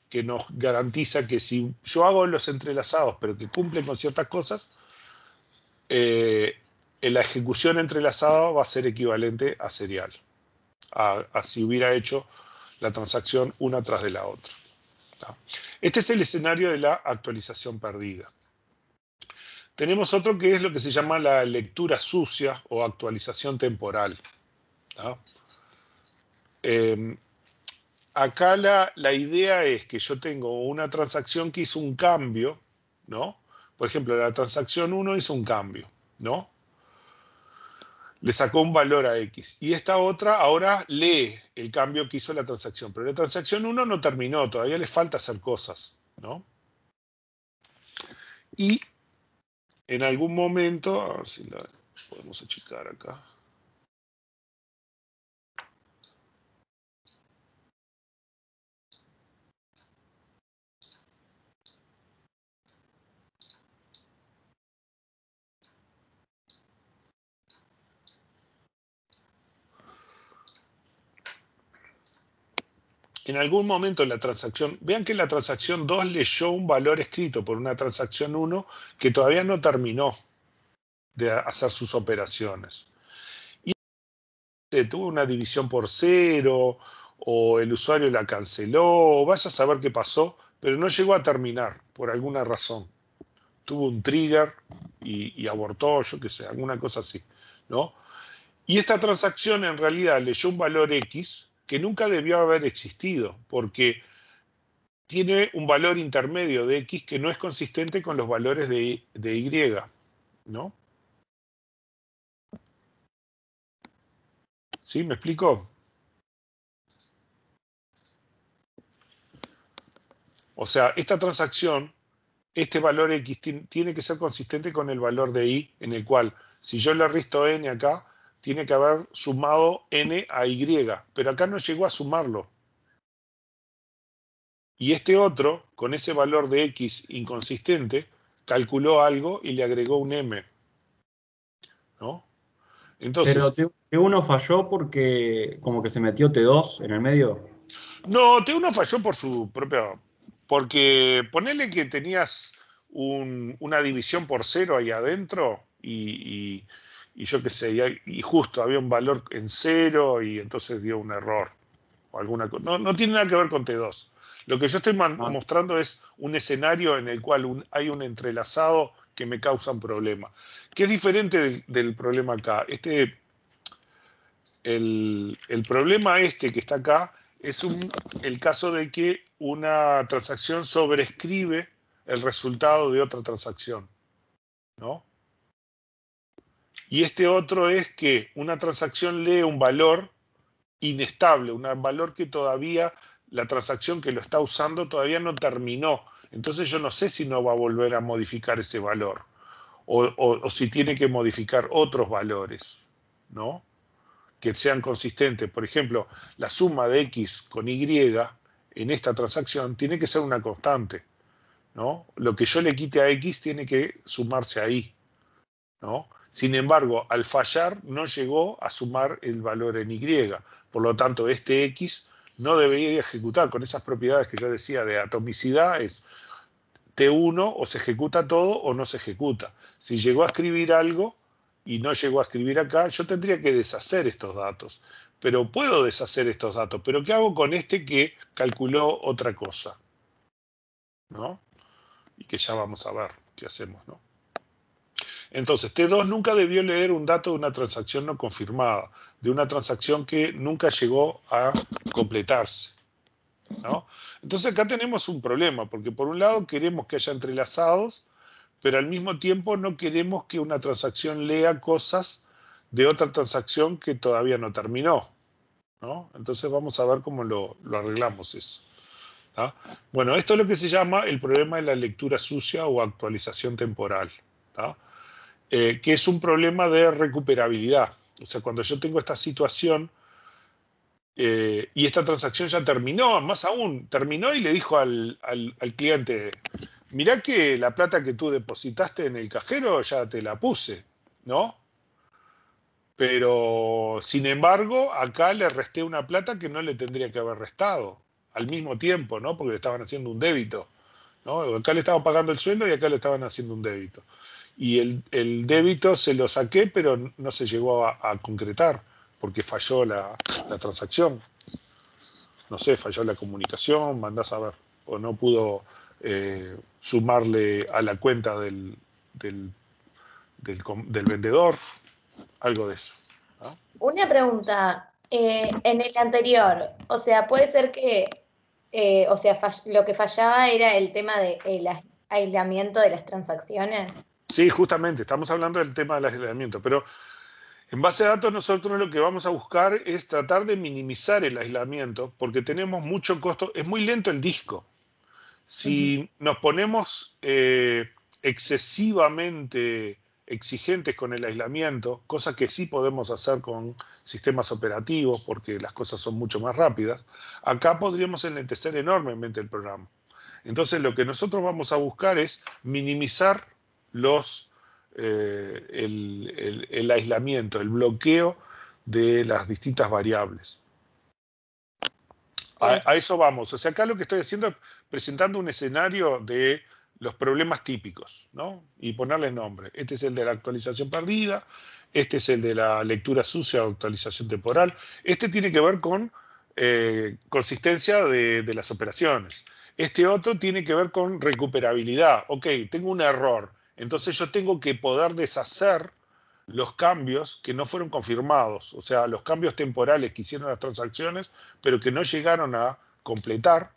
que nos garantiza que si yo hago los entrelazados pero que cumplen con ciertas cosas, la ejecución entrelazada va a ser equivalente a serial, a si hubiera hecho la transacción una tras de la otra. Este es el escenario de la actualización perdida. Tenemos otro que es lo que se llama la lectura sucia o actualización temporal. Acá la idea es que yo tengo una transacción que hizo un cambio, ¿no? Por ejemplo, la transacción 1 hizo un cambio, ¿no? Le sacó un valor a X. Y esta otra ahora lee el cambio que hizo la transacción. Pero la transacción 1 no terminó, todavía le falta hacer cosas, ¿no? Y en algún momento, a ver si la podemos achicar acá. En algún momento en la transacción, vean que en la transacción 2 leyó un valor escrito por una transacción 1 que todavía no terminó de hacer sus operaciones. Y tuvo una división por 0, o el usuario la canceló, o vaya a saber qué pasó, pero no llegó a terminar por alguna razón. Tuvo un trigger y abortó, yo qué sé, alguna cosa así, ¿no? Y esta transacción en realidad leyó un valor X que nunca debió haber existido, porque tiene un valor intermedio de X que no es consistente con los valores de Y, ¿no? ¿Sí? ¿Me explico? O sea, esta transacción, este valor X tiene que ser consistente con el valor de Y, en el cual, si yo le resto N acá, tiene que haber sumado N a Y, pero acá no llegó a sumarlo. Y este otro, con ese valor de X inconsistente, calculó algo y le agregó un M, ¿no? Entonces,
Pero T1 falló porque como que se metió T2 en el medio.
no, T1 falló por su propia... Porque ponele que tenías una división por 0 ahí adentro y yo qué sé, y justo había un valor en 0 y entonces dio un error. O alguna cosa. No tiene nada que ver con T2. Lo que yo estoy mostrando es un escenario en el cual hay un entrelazado que me causa un problema. Que es diferente del problema acá. El problema que está acá es el caso de que una transacción sobrescribe el resultado de otra transacción, ¿no? Y este otro es que una transacción lee un valor inestable, un valor que todavía la transacción que lo está usando todavía no terminó. Entonces yo no sé si no va a volver a modificar ese valor o si tiene que modificar otros valores, ¿no? Que sean consistentes. Por ejemplo, la suma de X con Y en esta transacción tiene que ser una constante, ¿no? Lo que yo le quite a X tiene que sumarse ahí, ¿no? Sin embargo, al fallar no llegó a sumar el valor en Y. Por lo tanto, este X no debería ejecutar con esas propiedades que yo decía de atomicidad, es T1 o se ejecuta todo o no se ejecuta. Si llegó a escribir algo y no llegó a escribir acá, yo tendría que deshacer estos datos. Pero puedo deshacer estos datos. ¿Pero qué hago con este que calculó otra cosa? ¿No? Y que ya vamos a ver qué hacemos, ¿no? Entonces, T2 nunca debió leer un dato de una transacción no confirmada, de una transacción que nunca llegó a completarse, ¿no? Entonces acá tenemos un problema, porque por un lado queremos que haya entrelazados, pero al mismo tiempo no queremos que una transacción lea cosas de otra transacción que todavía no terminó, ¿no? Entonces vamos a ver cómo lo arreglamos eso, ¿tá? Bueno, esto es lo que se llama el problema de la lectura sucia o actualización temporal, ¿tá? Que es un problema de recuperabilidad. O sea, cuando yo tengo esta situación y esta transacción ya terminó, más aún, terminó y le dijo al cliente, mirá que la plata que tú depositaste en el cajero ya te la puse, ¿no? Pero, sin embargo, acá le resté una plata que no le tendría que haber restado al mismo tiempo, ¿no? Porque le estaban haciendo un débito, ¿no? Acá le estaban pagando el sueldo y acá le estaban haciendo un débito. Y el débito se lo saqué, pero no se llegó a concretar, porque falló la transacción. No sé, falló la comunicación, mandás a ver, o no pudo sumarle a la cuenta del vendedor, algo de eso, ¿no?
Una pregunta, en el anterior, o sea, puede ser que, o sea, lo que fallaba era el tema del aislamiento de las transacciones.
Sí, justamente, estamos hablando del tema del aislamiento, pero en base a datos nosotros lo que vamos a buscar es tratar de minimizar el aislamiento, porque tenemos mucho costo, es muy lento el disco. Si nos ponemos excesivamente exigentes con el aislamiento, cosa que sí podemos hacer con sistemas operativos, porque las cosas son mucho más rápidas, acá podríamos enlentecer enormemente el programa. Entonces lo que nosotros vamos a buscar es minimizar el aislamiento, el bloqueo de las distintas variables. A eso vamos. O sea, acá lo que estoy haciendo es presentando un escenario de los problemas típicos, ¿no? Y ponerle nombre. Este es el de la actualización perdida, este es el de la lectura sucia o actualización temporal. Este tiene que ver con consistencia de las operaciones. Este otro tiene que ver con recuperabilidad. Ok, tengo un error. Entonces yo tengo que poder deshacer los cambios que no fueron confirmados, o sea, los cambios temporales que hicieron las transacciones, pero que no llegaron a completar,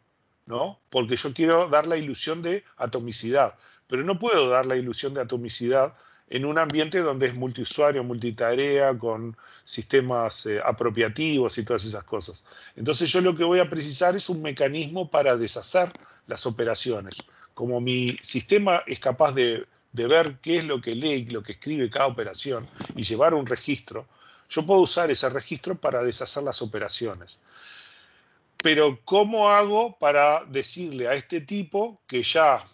¿no? Porque yo quiero dar la ilusión de atomicidad, pero no puedo dar la ilusión de atomicidad en un ambiente donde es multiusuario, multitarea, con sistemas apropiativos y todas esas cosas. Entonces yo lo que voy a precisar es un mecanismo para deshacer las operaciones. Como mi sistema es capaz de ver qué es lo que lee y lo que escribe cada operación y llevar un registro, yo puedo usar ese registro para deshacer las operaciones. Pero ¿cómo hago para decirle a este tipo que ya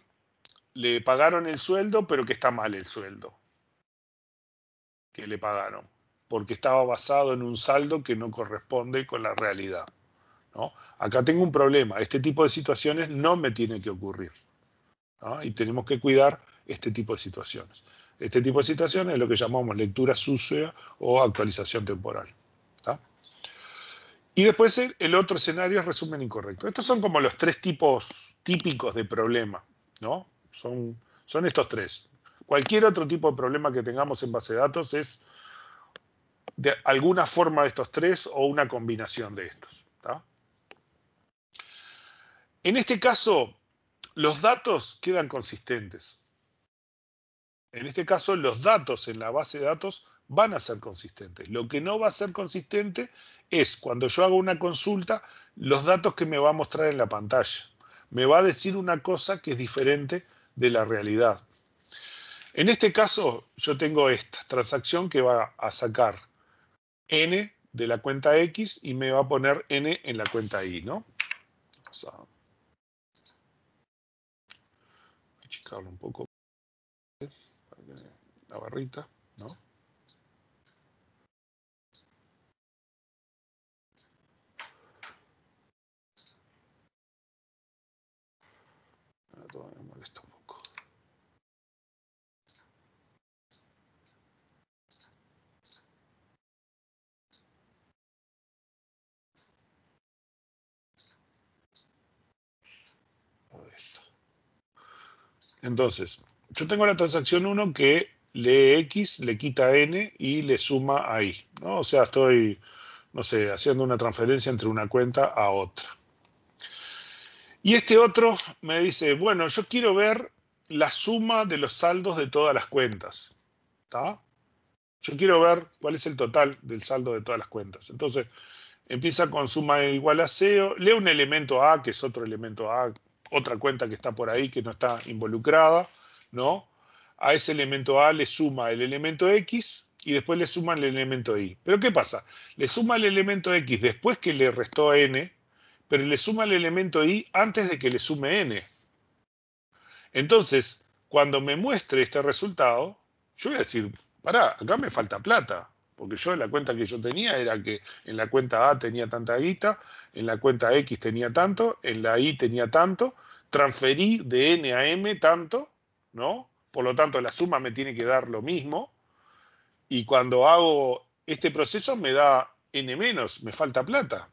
le pagaron el sueldo, pero que está mal el sueldo que le pagaron? Porque estaba basado en un saldo que no corresponde con la realidad, ¿no? Acá tengo un problema. Este tipo de situaciones no me tiene que ocurrir, ¿no? Y tenemos que cuidar este tipo de situaciones. Este tipo de situaciones es lo que llamamos lectura sucia o actualización temporal, ¿tá? Y después el otro escenario es resumen incorrecto. Estos son como los tres tipos típicos de problema, ¿no? Son estos tres. Cualquier otro tipo de problema que tengamos en base de datos es de alguna forma de estos tres o una combinación de estos, ¿tá? En este caso, los datos quedan consistentes. En este caso, los datos en la base de datos van a ser consistentes. Lo que no va a ser consistente es cuando yo hago una consulta, los datos que me va a mostrar en la pantalla. Me va a decir una cosa que es diferente de la realidad. En este caso, yo tengo esta transacción que va a sacar N de la cuenta X y me va a poner N en la cuenta Y, ¿no? Vamos a achicarlo un poco. La barrita, ¿no? Todo me molesta un poco. Entonces, yo tengo la transacción 1 que lee X, le quita N y le suma a Y, ¿no? O sea, estoy, no sé, haciendo una transferencia entre una cuenta a otra. Y este otro me dice, bueno, yo quiero ver la suma de los saldos de todas las cuentas, ¿tá? Yo quiero ver cuál es el total del saldo de todas las cuentas. Entonces, empieza con suma igual a 0, lee un elemento A, que es otro elemento A, otra cuenta que está por ahí que no está involucrada, ¿no? A ese elemento A le suma el elemento X y después le suma el elemento Y. ¿Pero qué pasa? Le suma el elemento X después que le restó N, pero le suma el elemento Y antes de que le sume N. Entonces, cuando me muestre este resultado, yo voy a decir, pará, acá me falta plata. Porque yo la cuenta que yo tenía era que en la cuenta A tenía tanta guita, en la cuenta X tenía tanto, en la Y tenía tanto, transferí de N a M tanto, ¿no? Por lo tanto, la suma me tiene que dar lo mismo. Y cuando hago este proceso me da N menos, me falta plata.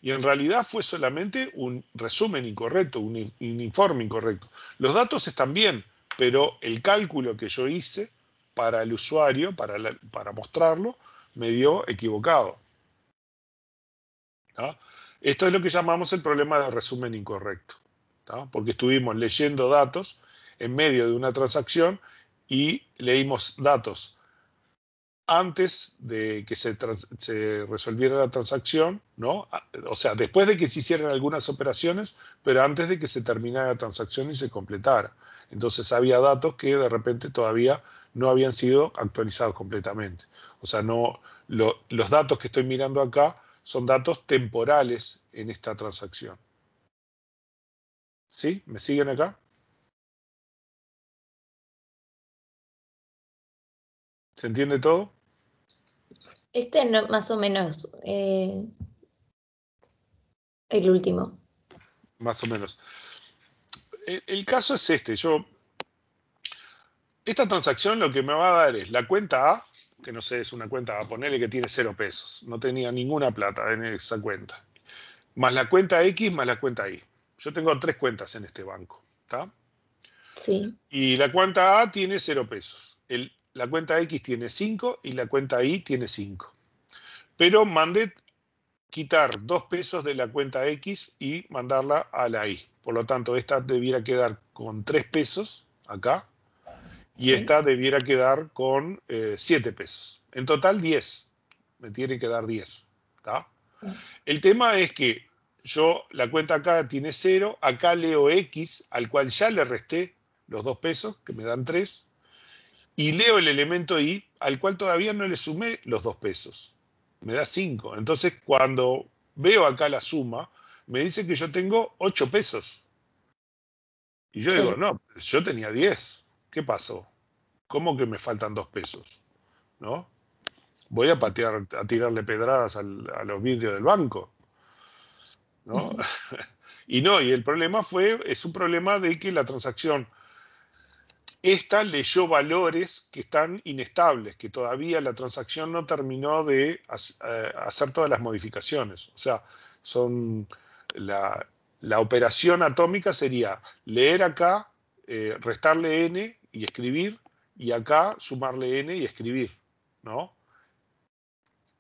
Y en realidad fue solamente un resumen incorrecto, un informe incorrecto. Los datos están bien, pero el cálculo que yo hice para el usuario, para mostrarlo, me dio equivocado, ¿tá? Esto es lo que llamamos el problema de resumen incorrecto, ¿tá? Porque estuvimos leyendo datos en medio de una transacción y leímos datos antes de que se resolviera la transacción, ¿no? O sea, después de que se hicieran algunas operaciones, pero antes de que se terminara la transacción y se completara. Entonces había datos que de repente todavía no habían sido actualizados completamente. O sea, los datos que estoy mirando acá son datos temporales en esta transacción. ¿Sí? ¿Me siguen acá? ¿Se entiende todo?
Este no, más o menos el último.
Más o menos. El caso es este. Esta transacción lo que me va a dar es la cuenta A, que no sé, es una cuenta A, ponele que tiene 0 pesos. No tenía ninguna plata en esa cuenta. Más la cuenta X más la cuenta Y. Yo tengo 3 cuentas en este banco, ¿está?
Sí.
Y la cuenta A tiene 0 pesos. La cuenta X tiene 5 y la cuenta Y tiene 5. Pero mandé quitar 2 pesos de la cuenta X y mandarla a la Y. Por lo tanto, esta debiera quedar con 3 pesos acá y esta debiera quedar con 7 pesos. En total 10. Me tiene que dar 10. ¿Tá? El tema es que yo, la cuenta acá tiene 0, acá leo X, al cual ya le resté los 2 pesos, que me dan 3, y leo el elemento Y, al cual todavía no le sumé los 2 pesos. Me da 5. Entonces, cuando veo acá la suma, me dice que yo tengo 8 pesos. Y yo digo, no, yo tenía 10. ¿Qué pasó? ¿Cómo que me faltan 2 pesos? ¿No? Voy a tirarle pedradas a los vidrios del banco. ¿No? Y no, y el problema es un problema de que la transacción, esta leyó valores que están inestables, que todavía la transacción no terminó de hacer todas las modificaciones. O sea, son la operación atómica sería leer acá, restarle n y escribir, y acá sumarle n y escribir, ¿no?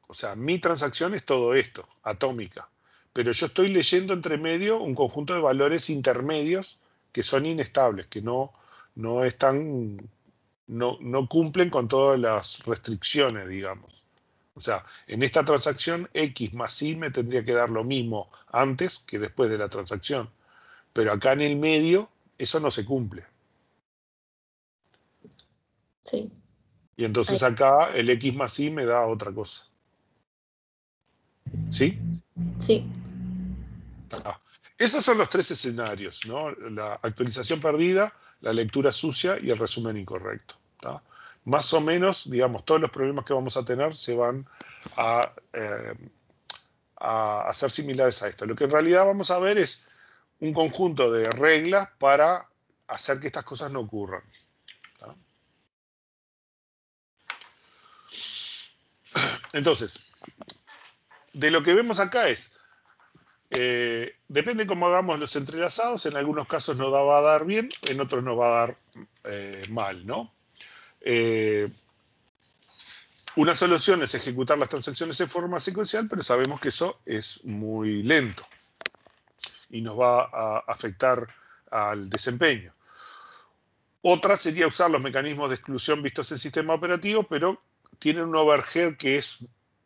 O sea, mi transacción es todo esto, atómica. Pero yo estoy leyendo entre medio un conjunto de valores intermedios que son inestables, que no cumplen con todas las restricciones, digamos. O sea, en esta transacción X más Y me tendría que dar lo mismo antes que después de la transacción. Pero acá en el medio eso no se cumple.
Sí.
Y entonces acá el X más Y me da otra cosa. ¿Sí?
Sí.
Esos son los 3 escenarios, ¿no? La actualización perdida, la lectura sucia y el resumen incorrecto. ¿Tá? Más o menos, digamos, todos los problemas que vamos a tener se van a hacer similares a esto. Lo que en realidad vamos a ver es un conjunto de reglas para hacer que estas cosas no ocurran. ¿Tá? Entonces, de lo que vemos acá es, depende cómo hagamos los entrelazados, en algunos casos nos va a dar bien, en otros nos va a dar mal, ¿no? Una solución es ejecutar las transacciones en forma secuencial, pero sabemos que eso es muy lento y nos va a afectar al desempeño. Otra sería usar los mecanismos de exclusión vistos en sistema operativo, pero tienen un overhead que es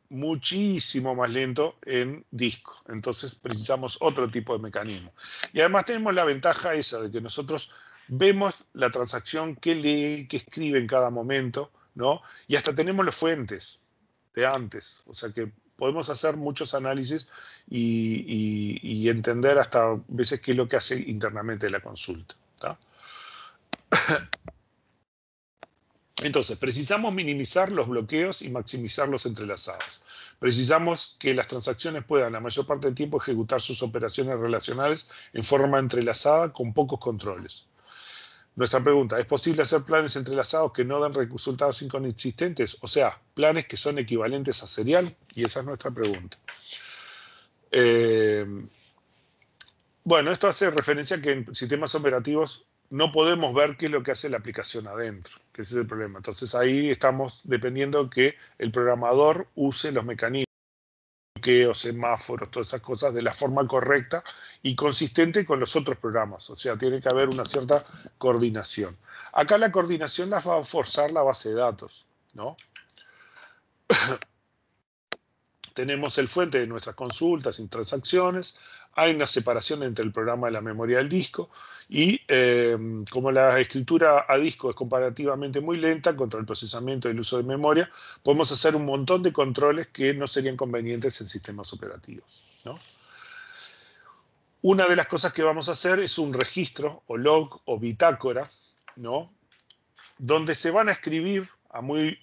muchísimo más lento en disco. Entonces precisamos otro tipo de mecanismo. Y además tenemos la ventaja esa de que nosotros vemos la transacción que lee, que escribe en cada momento, ¿no? Y hasta tenemos las fuentes de antes. O sea que podemos hacer muchos análisis y entender hasta veces qué es lo que hace internamente la consulta. ¿Tá? Entonces, precisamos minimizar los bloqueos y maximizar los entrelazados. Precisamos que las transacciones puedan la mayor parte del tiempo ejecutar sus operaciones relacionales en forma entrelazada con pocos controles. Nuestra pregunta, ¿es posible hacer planes entrelazados que no dan resultados inconsistentes? O sea, planes que son equivalentes a serial, y esa es nuestra pregunta. Bueno, esto hace referencia a que en sistemas operativos no podemos ver qué es lo que hace la aplicación adentro, que ese es el problema. Entonces ahí estamos dependiendo que el programador use los mecanismos, bloqueos, semáforos, todas esas cosas de la forma correcta y consistente con los otros programas. O sea, tiene que haber una cierta coordinación. Acá la coordinación la va a forzar la base de datos, ¿no? Tenemos el fuente de nuestras consultas y transacciones, hay una separación entre el programa y la memoria del disco, y como la escritura a disco es comparativamente muy lenta contra el procesamiento y el uso de memoria, podemos hacer un montón de controles que no serían convenientes en sistemas operativos, ¿no? Una de las cosas que vamos a hacer es un registro, o log, o bitácora, ¿no? Donde se van a escribir a muy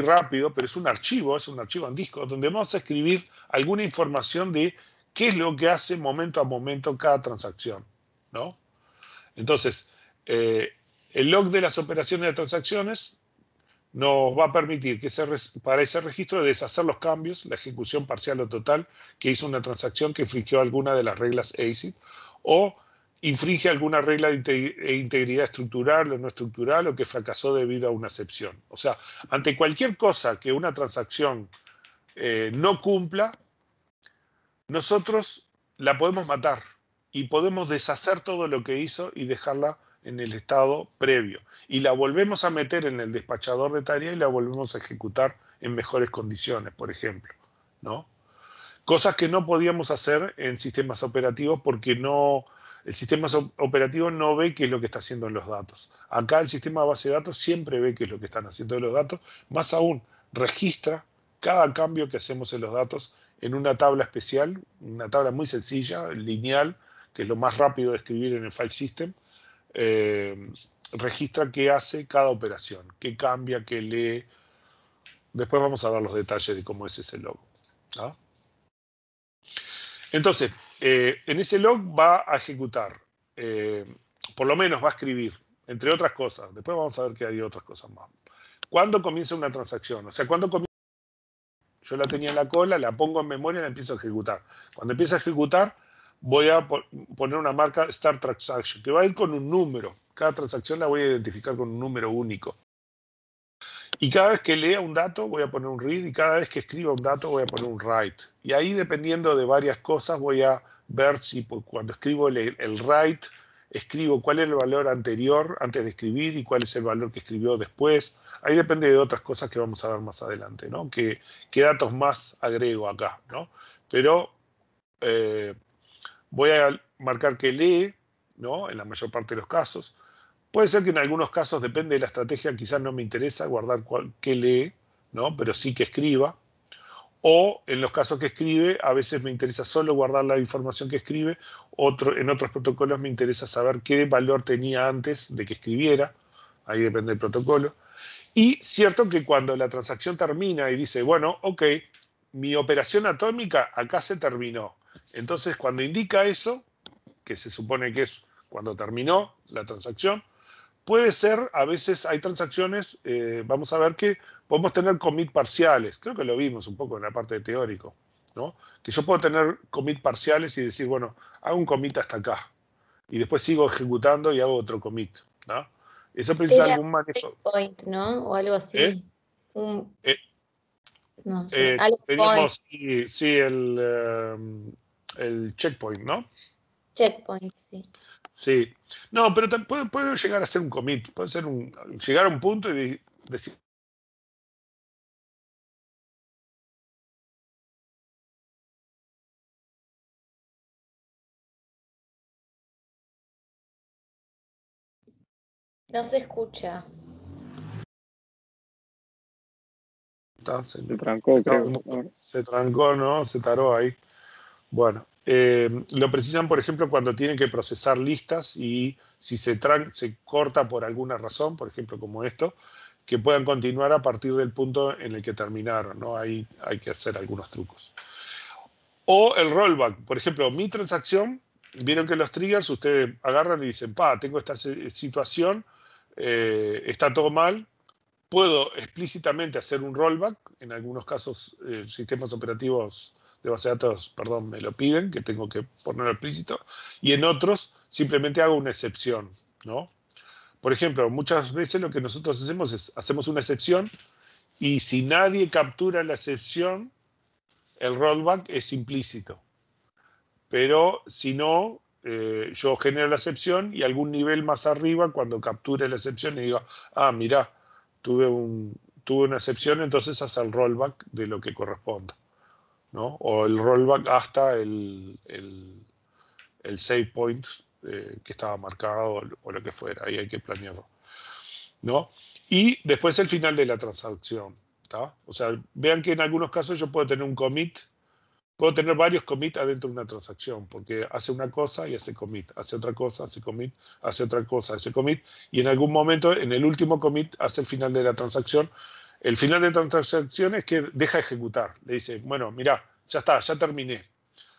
rápido, pero es un archivo en disco, donde vamos a escribir alguna información de qué es lo que hace momento a momento cada transacción, ¿no? Entonces, el log de las operaciones de transacciones nos va a permitir que para ese registro deshacer los cambios, la ejecución parcial o total que hizo una transacción que infringió alguna de las reglas ACID o infringe alguna regla de integridad estructural o no estructural o que fracasó debido a una excepción. O sea, ante cualquier cosa que una transacción no cumpla, nosotros la podemos matar y podemos deshacer todo lo que hizo y dejarla en el estado previo. Y la volvemos a meter en el despachador de tareas y la volvemos a ejecutar en mejores condiciones, por ejemplo, ¿no? Cosas que no podíamos hacer en sistemas operativos porque el sistema operativo no ve qué es lo que está haciendo en los datos. Acá el sistema de base de datos siempre ve qué es lo que están haciendo en los datos. Más aún, registra cada cambio que hacemos en los datos en una tabla especial, una tabla muy sencilla, lineal, que es lo más rápido de escribir en el file system. Registra qué hace cada operación, qué cambia, qué lee. Después vamos a ver los detalles de cómo es ese log, ¿no? Entonces, en ese log va a ejecutar, por lo menos va a escribir, entre otras cosas. Después vamos a ver que hay otras cosas más. ¿Cuándo comienza una transacción? O sea, ¿cuándo comienza? Yo la tenía en la cola, la pongo en memoria y la empiezo a ejecutar. Cuando empieza a ejecutar, voy a poner una marca Start Transaction, que va a ir con un número. Cada transacción la voy a identificar con un número único. Y cada vez que lea un dato voy a poner un read y cada vez que escriba un dato voy a poner un write. Y ahí, dependiendo de varias cosas, voy a ver si cuando escribo el write, escribo cuál es el valor anterior antes de escribir y cuál es el valor que escribió después. Ahí depende de otras cosas que vamos a ver más adelante, ¿no? ¿Qué datos más agrego acá, ¿no? Pero voy a marcar que lee, ¿no? En la mayor parte de los casos. Puede ser que en algunos casos, depende de la estrategia, quizás no me interesa guardar qué lee, ¿no? Pero sí que escriba. O en los casos que escribe, a veces me interesa solo guardar la información que escribe. En otros protocolos me interesa saber qué valor tenía antes de que escribiera. Ahí depende del protocolo. Y cierto que cuando la transacción termina y dice, bueno, ok, mi operación atómica acá se terminó. Entonces, cuando indica eso, que se supone que es cuando terminó la transacción, puede ser, a veces hay transacciones, vamos a ver que podemos tener commit parciales. Creo que lo vimos un poco en la parte de teórico, ¿no? Que yo puedo tener commit parciales y decir, bueno, hago un commit hasta acá. Y después sigo ejecutando y hago otro commit, ¿no? Eso precisa
Sería
algún manejo.
checkpoint, ¿no? O algo así.
¿Eh?
No sé. Algo
Teníamos, sí, el checkpoint, ¿no?
checkpoint, sí.
Sí. No, pero puede llegar a ser un commit. Puede ser llegar a un punto y decir.
No se escucha.
Se
trancó, creo.
Se trancó, ¿no? Se taró ahí. Bueno, lo precisan, por ejemplo, cuando tienen que procesar listas y si se corta por alguna razón, por ejemplo, como esto, que puedan continuar a partir del punto en el que terminaron, ¿no? Ahí hay que hacer algunos trucos. O el rollback. Por ejemplo, mi transacción, vieron que los triggers, ustedes agarran y dicen, tengo esta situación, está todo mal, puedo explícitamente hacer un rollback. En algunos casos, sistemas operativos de base de datos, perdón, me lo piden, que tengo que ponerlo explícito. Y en otros, simplemente hago una excepción, ¿no? Por ejemplo, muchas veces lo que nosotros hacemos es, hacemos una excepción y si nadie captura la excepción, el rollback es implícito. Pero si no, yo genero la excepción y algún nivel más arriba, cuando capture la excepción y digo, mirá, tuve una excepción, entonces hace el rollback de lo que corresponda, ¿no? O el rollback hasta el save point que estaba marcado o lo que fuera. Ahí hay que planearlo, ¿no? Y después el final de la transacción, ¿tá? O sea, vean que en algunos casos yo puedo tener un commit. Puedo tener varios commits adentro de una transacción, porque hace una cosa y hace commit, hace otra cosa, hace commit, hace otra cosa, hace commit, y en algún momento, en el último commit, hace el final de la transacción. El final de la transacción es que deja ejecutar. Le dice, bueno, mirá, ya está, ya terminé.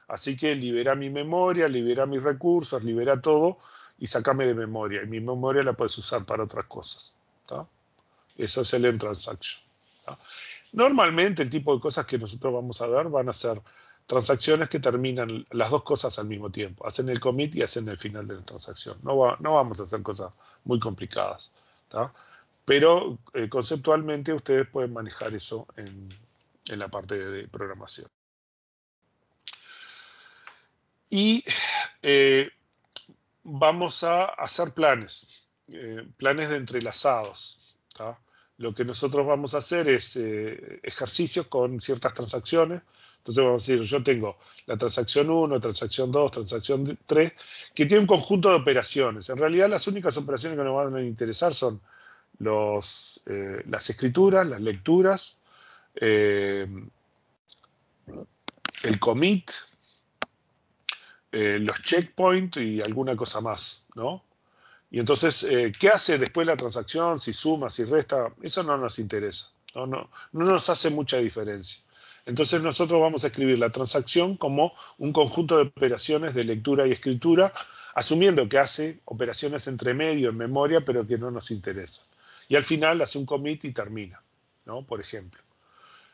Así que libera mi memoria, libera mis recursos, libera todo y sacame de memoria. Y mi memoria la puedes usar para otras cosas, ¿tá? Eso es el end transaction, ¿tá? Normalmente el tipo de cosas que nosotros vamos a ver van a ser transacciones que terminan las dos cosas al mismo tiempo. Hacen el commit y hacen el final de la transacción. No vamos a hacer cosas muy complicadas, ¿tá? Pero conceptualmente ustedes pueden manejar eso en la parte de programación. Y vamos a hacer planes de entrelazados, ¿tá? Lo que nosotros vamos a hacer es ejercicios con ciertas transacciones. Entonces vamos a decir, yo tengo la transacción 1, transacción 2, transacción 3, que tiene un conjunto de operaciones. En realidad las únicas operaciones que nos van a interesar son las escrituras, las lecturas, el commit, los checkpoints y alguna cosa más, ¿no? Y entonces, ¿qué hace después la transacción? Si suma, si resta, eso no nos interesa. No nos hace mucha diferencia. Entonces nosotros vamos a escribir la transacción como un conjunto de operaciones de lectura y escritura, asumiendo que hace operaciones entre medio en memoria, pero que no nos interesan. Y al final hace un commit y termina, ¿no? Por ejemplo.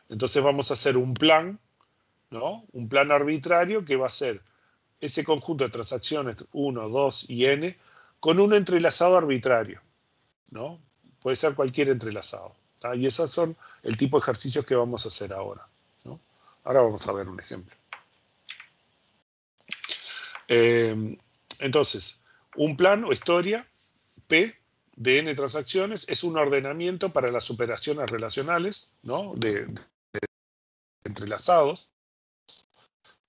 Entonces vamos a hacer un plan, ¿no? Un plan arbitrario que va a ser ese conjunto de transacciones 1, 2 y n con un entrelazado arbitrario, ¿no? Puede ser cualquier entrelazado, ¿tá? Y esos son el tipo de ejercicios que vamos a hacer ahora, ¿no? Ahora vamos a ver un ejemplo. Entonces, un plan o historia P de n transacciones es un ordenamiento para las operaciones relacionales, ¿no? de entrelazados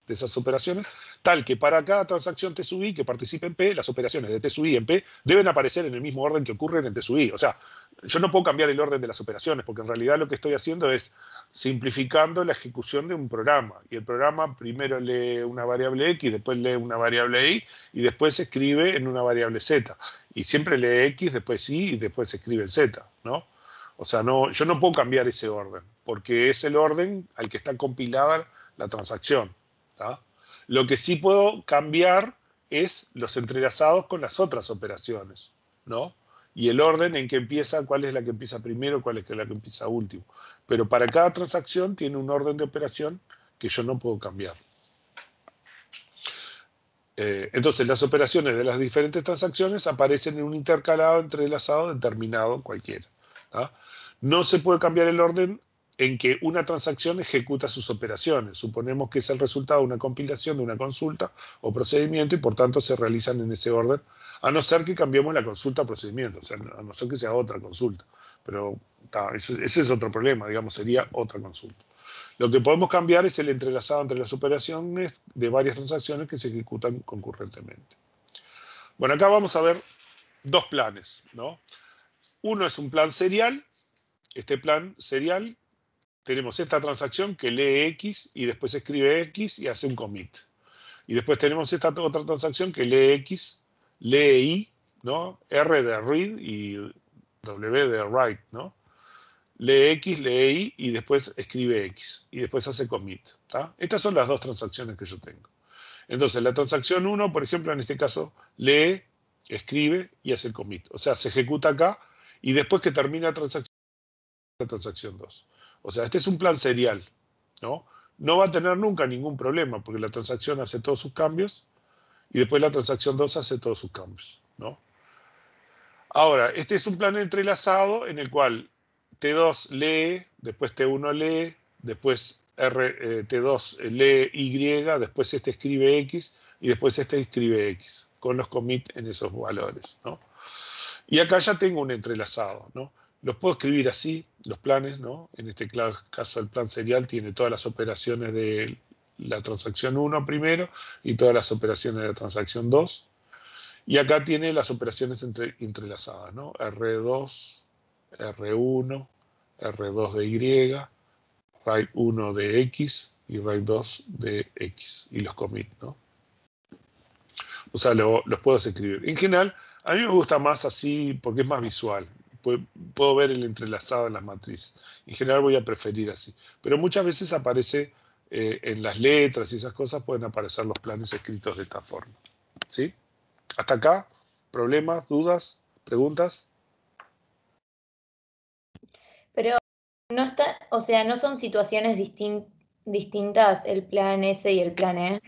de esas operaciones, tal que para cada transacción T sub I que participe en P, las operaciones de T sub I en P deben aparecer en el mismo orden que ocurren en T sub I. O sea, yo no puedo cambiar el orden de las operaciones, porque en realidad lo que estoy haciendo es simplificando la ejecución de un programa. Y el programa primero lee una variable X, después lee una variable Y, y después escribe en una variable Z. Y siempre lee X, después Y, y después escribe en Z, ¿no? O sea, yo no puedo cambiar ese orden, porque es el orden al que está compilada la transacción, ¿tá? Lo que sí puedo cambiar es los entrelazados con las otras operaciones, ¿no? Y el orden en que empieza, cuál es la que empieza primero, cuál es la que empieza último. Pero para cada transacción tiene un orden de operación que yo no puedo cambiar. Entonces, las operaciones de las diferentes transacciones aparecen en un intercalado entrelazado determinado cualquiera, ¿tá? No se puede cambiar el orden en que una transacción ejecuta sus operaciones. Suponemos que es el resultado de una compilación de una consulta o procedimiento y por tanto se realizan en ese orden, a no ser que cambiemos la consulta a procedimiento, o sea, a no ser que sea otra consulta. Pero ese es otro problema, digamos, sería otra consulta. Lo que podemos cambiar es el entrelazado entre las operaciones de varias transacciones que se ejecutan concurrentemente. Bueno, acá vamos a ver dos planes, ¿no? Uno es un plan serial. Este plan serial, tenemos esta transacción que lee X y después escribe X y hace un commit. Y después tenemos esta otra transacción que lee X, lee Y, ¿no? R de read y W de write, ¿no? Lee X, lee Y y después escribe X. Y después hace commit, ¿tá? Estas son las dos transacciones que yo tengo. Entonces, la transacción 1, por ejemplo, en este caso, lee, escribe y hace el commit. O sea, se ejecuta acá y después que termina la transacción 2. O sea, este es un plan serial, ¿no? No va a tener nunca ningún problema porque la transacción hace todos sus cambios y después la transacción 2 hace todos sus cambios, ¿no? Ahora, este es un plan entrelazado en el cual T2 lee, después T1 lee, después T2 lee Y, después este escribe X y después este escribe X, con los commits en esos valores, ¿no? Y acá ya tengo un entrelazado, ¿no? Los puedo escribir así, los planes, ¿no? En este caso el plan serial tiene todas las operaciones de la transacción 1 primero y todas las operaciones de la transacción 2. Y acá tiene las operaciones entrelazadas, ¿no? R2, R1, R2 de Y, write 1 de X y write 2 de X. Y los commit, ¿no? O sea, los puedo escribir. En general, a mí me gusta más así porque es más visual. Puedo ver el entrelazado en las matrices. En general voy a preferir así. Pero muchas veces aparece en las letras y esas cosas pueden aparecer los planes escritos de esta forma. ¿Sí? Hasta acá, ¿problemas, dudas, preguntas?
Pero no está, o sea, no son situaciones distintas el plan S y el plan E.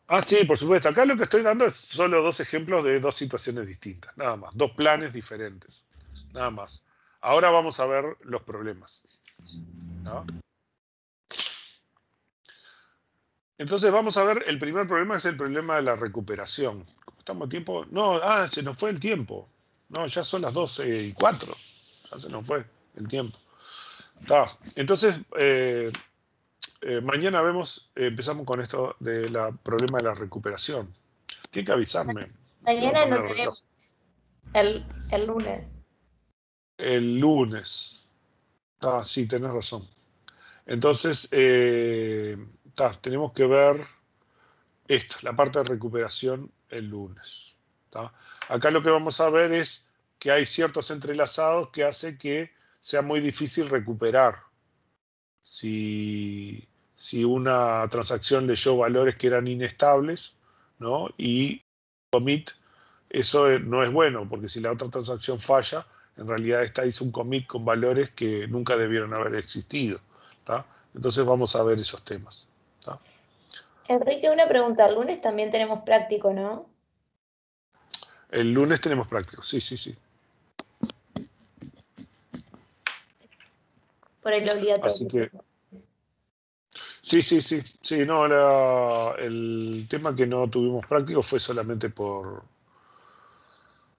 Ah, sí, por supuesto. Acá lo que estoy dando es solo dos ejemplos de dos situaciones distintas, nada más. Dos planes diferentes, nada más. Ahora vamos a ver los problemas, ¿no? Entonces vamos a ver, el primer problema es el problema de la recuperación. ¿Cómo estamos a tiempo? No, se nos fue el tiempo. No, ya son las 12:04. Ya se nos fue el tiempo. Está. Entonces, mañana empezamos con esto del problema de la recuperación. Tiene que avisarme.
Mañana
Quiero
no
poner el reloj.
tenemos. El lunes.
El lunes. Sí, tenés razón. Entonces, tenemos que ver esto, la parte de recuperación el lunes. ¿Tá? Acá lo que vamos a ver es que hay ciertos entrelazados que hace que sea muy difícil recuperar. Si una transacción leyó valores que eran inestables, ¿no? Y commit, eso no es bueno, porque si la otra transacción falla, en realidad esta hizo un commit con valores que nunca debieron haber existido. ¿Tá? Entonces vamos a ver esos temas. ¿Tá?
Enrique, una pregunta. El lunes también tenemos práctico, ¿no?
El lunes tenemos práctico, sí, sí, sí.
Por el obligatorio.
Así que, sí, no, el tema que no tuvimos práctico fue solamente por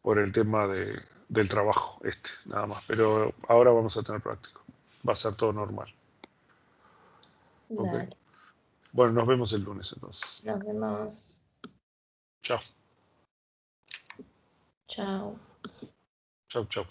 el tema del trabajo, nada más. Pero ahora vamos a tener práctico. Va a ser todo normal.
Dale.
¿Okay? Bueno, nos vemos el lunes entonces.
Nos vemos.
Chao.
Chao.
Chao, chao.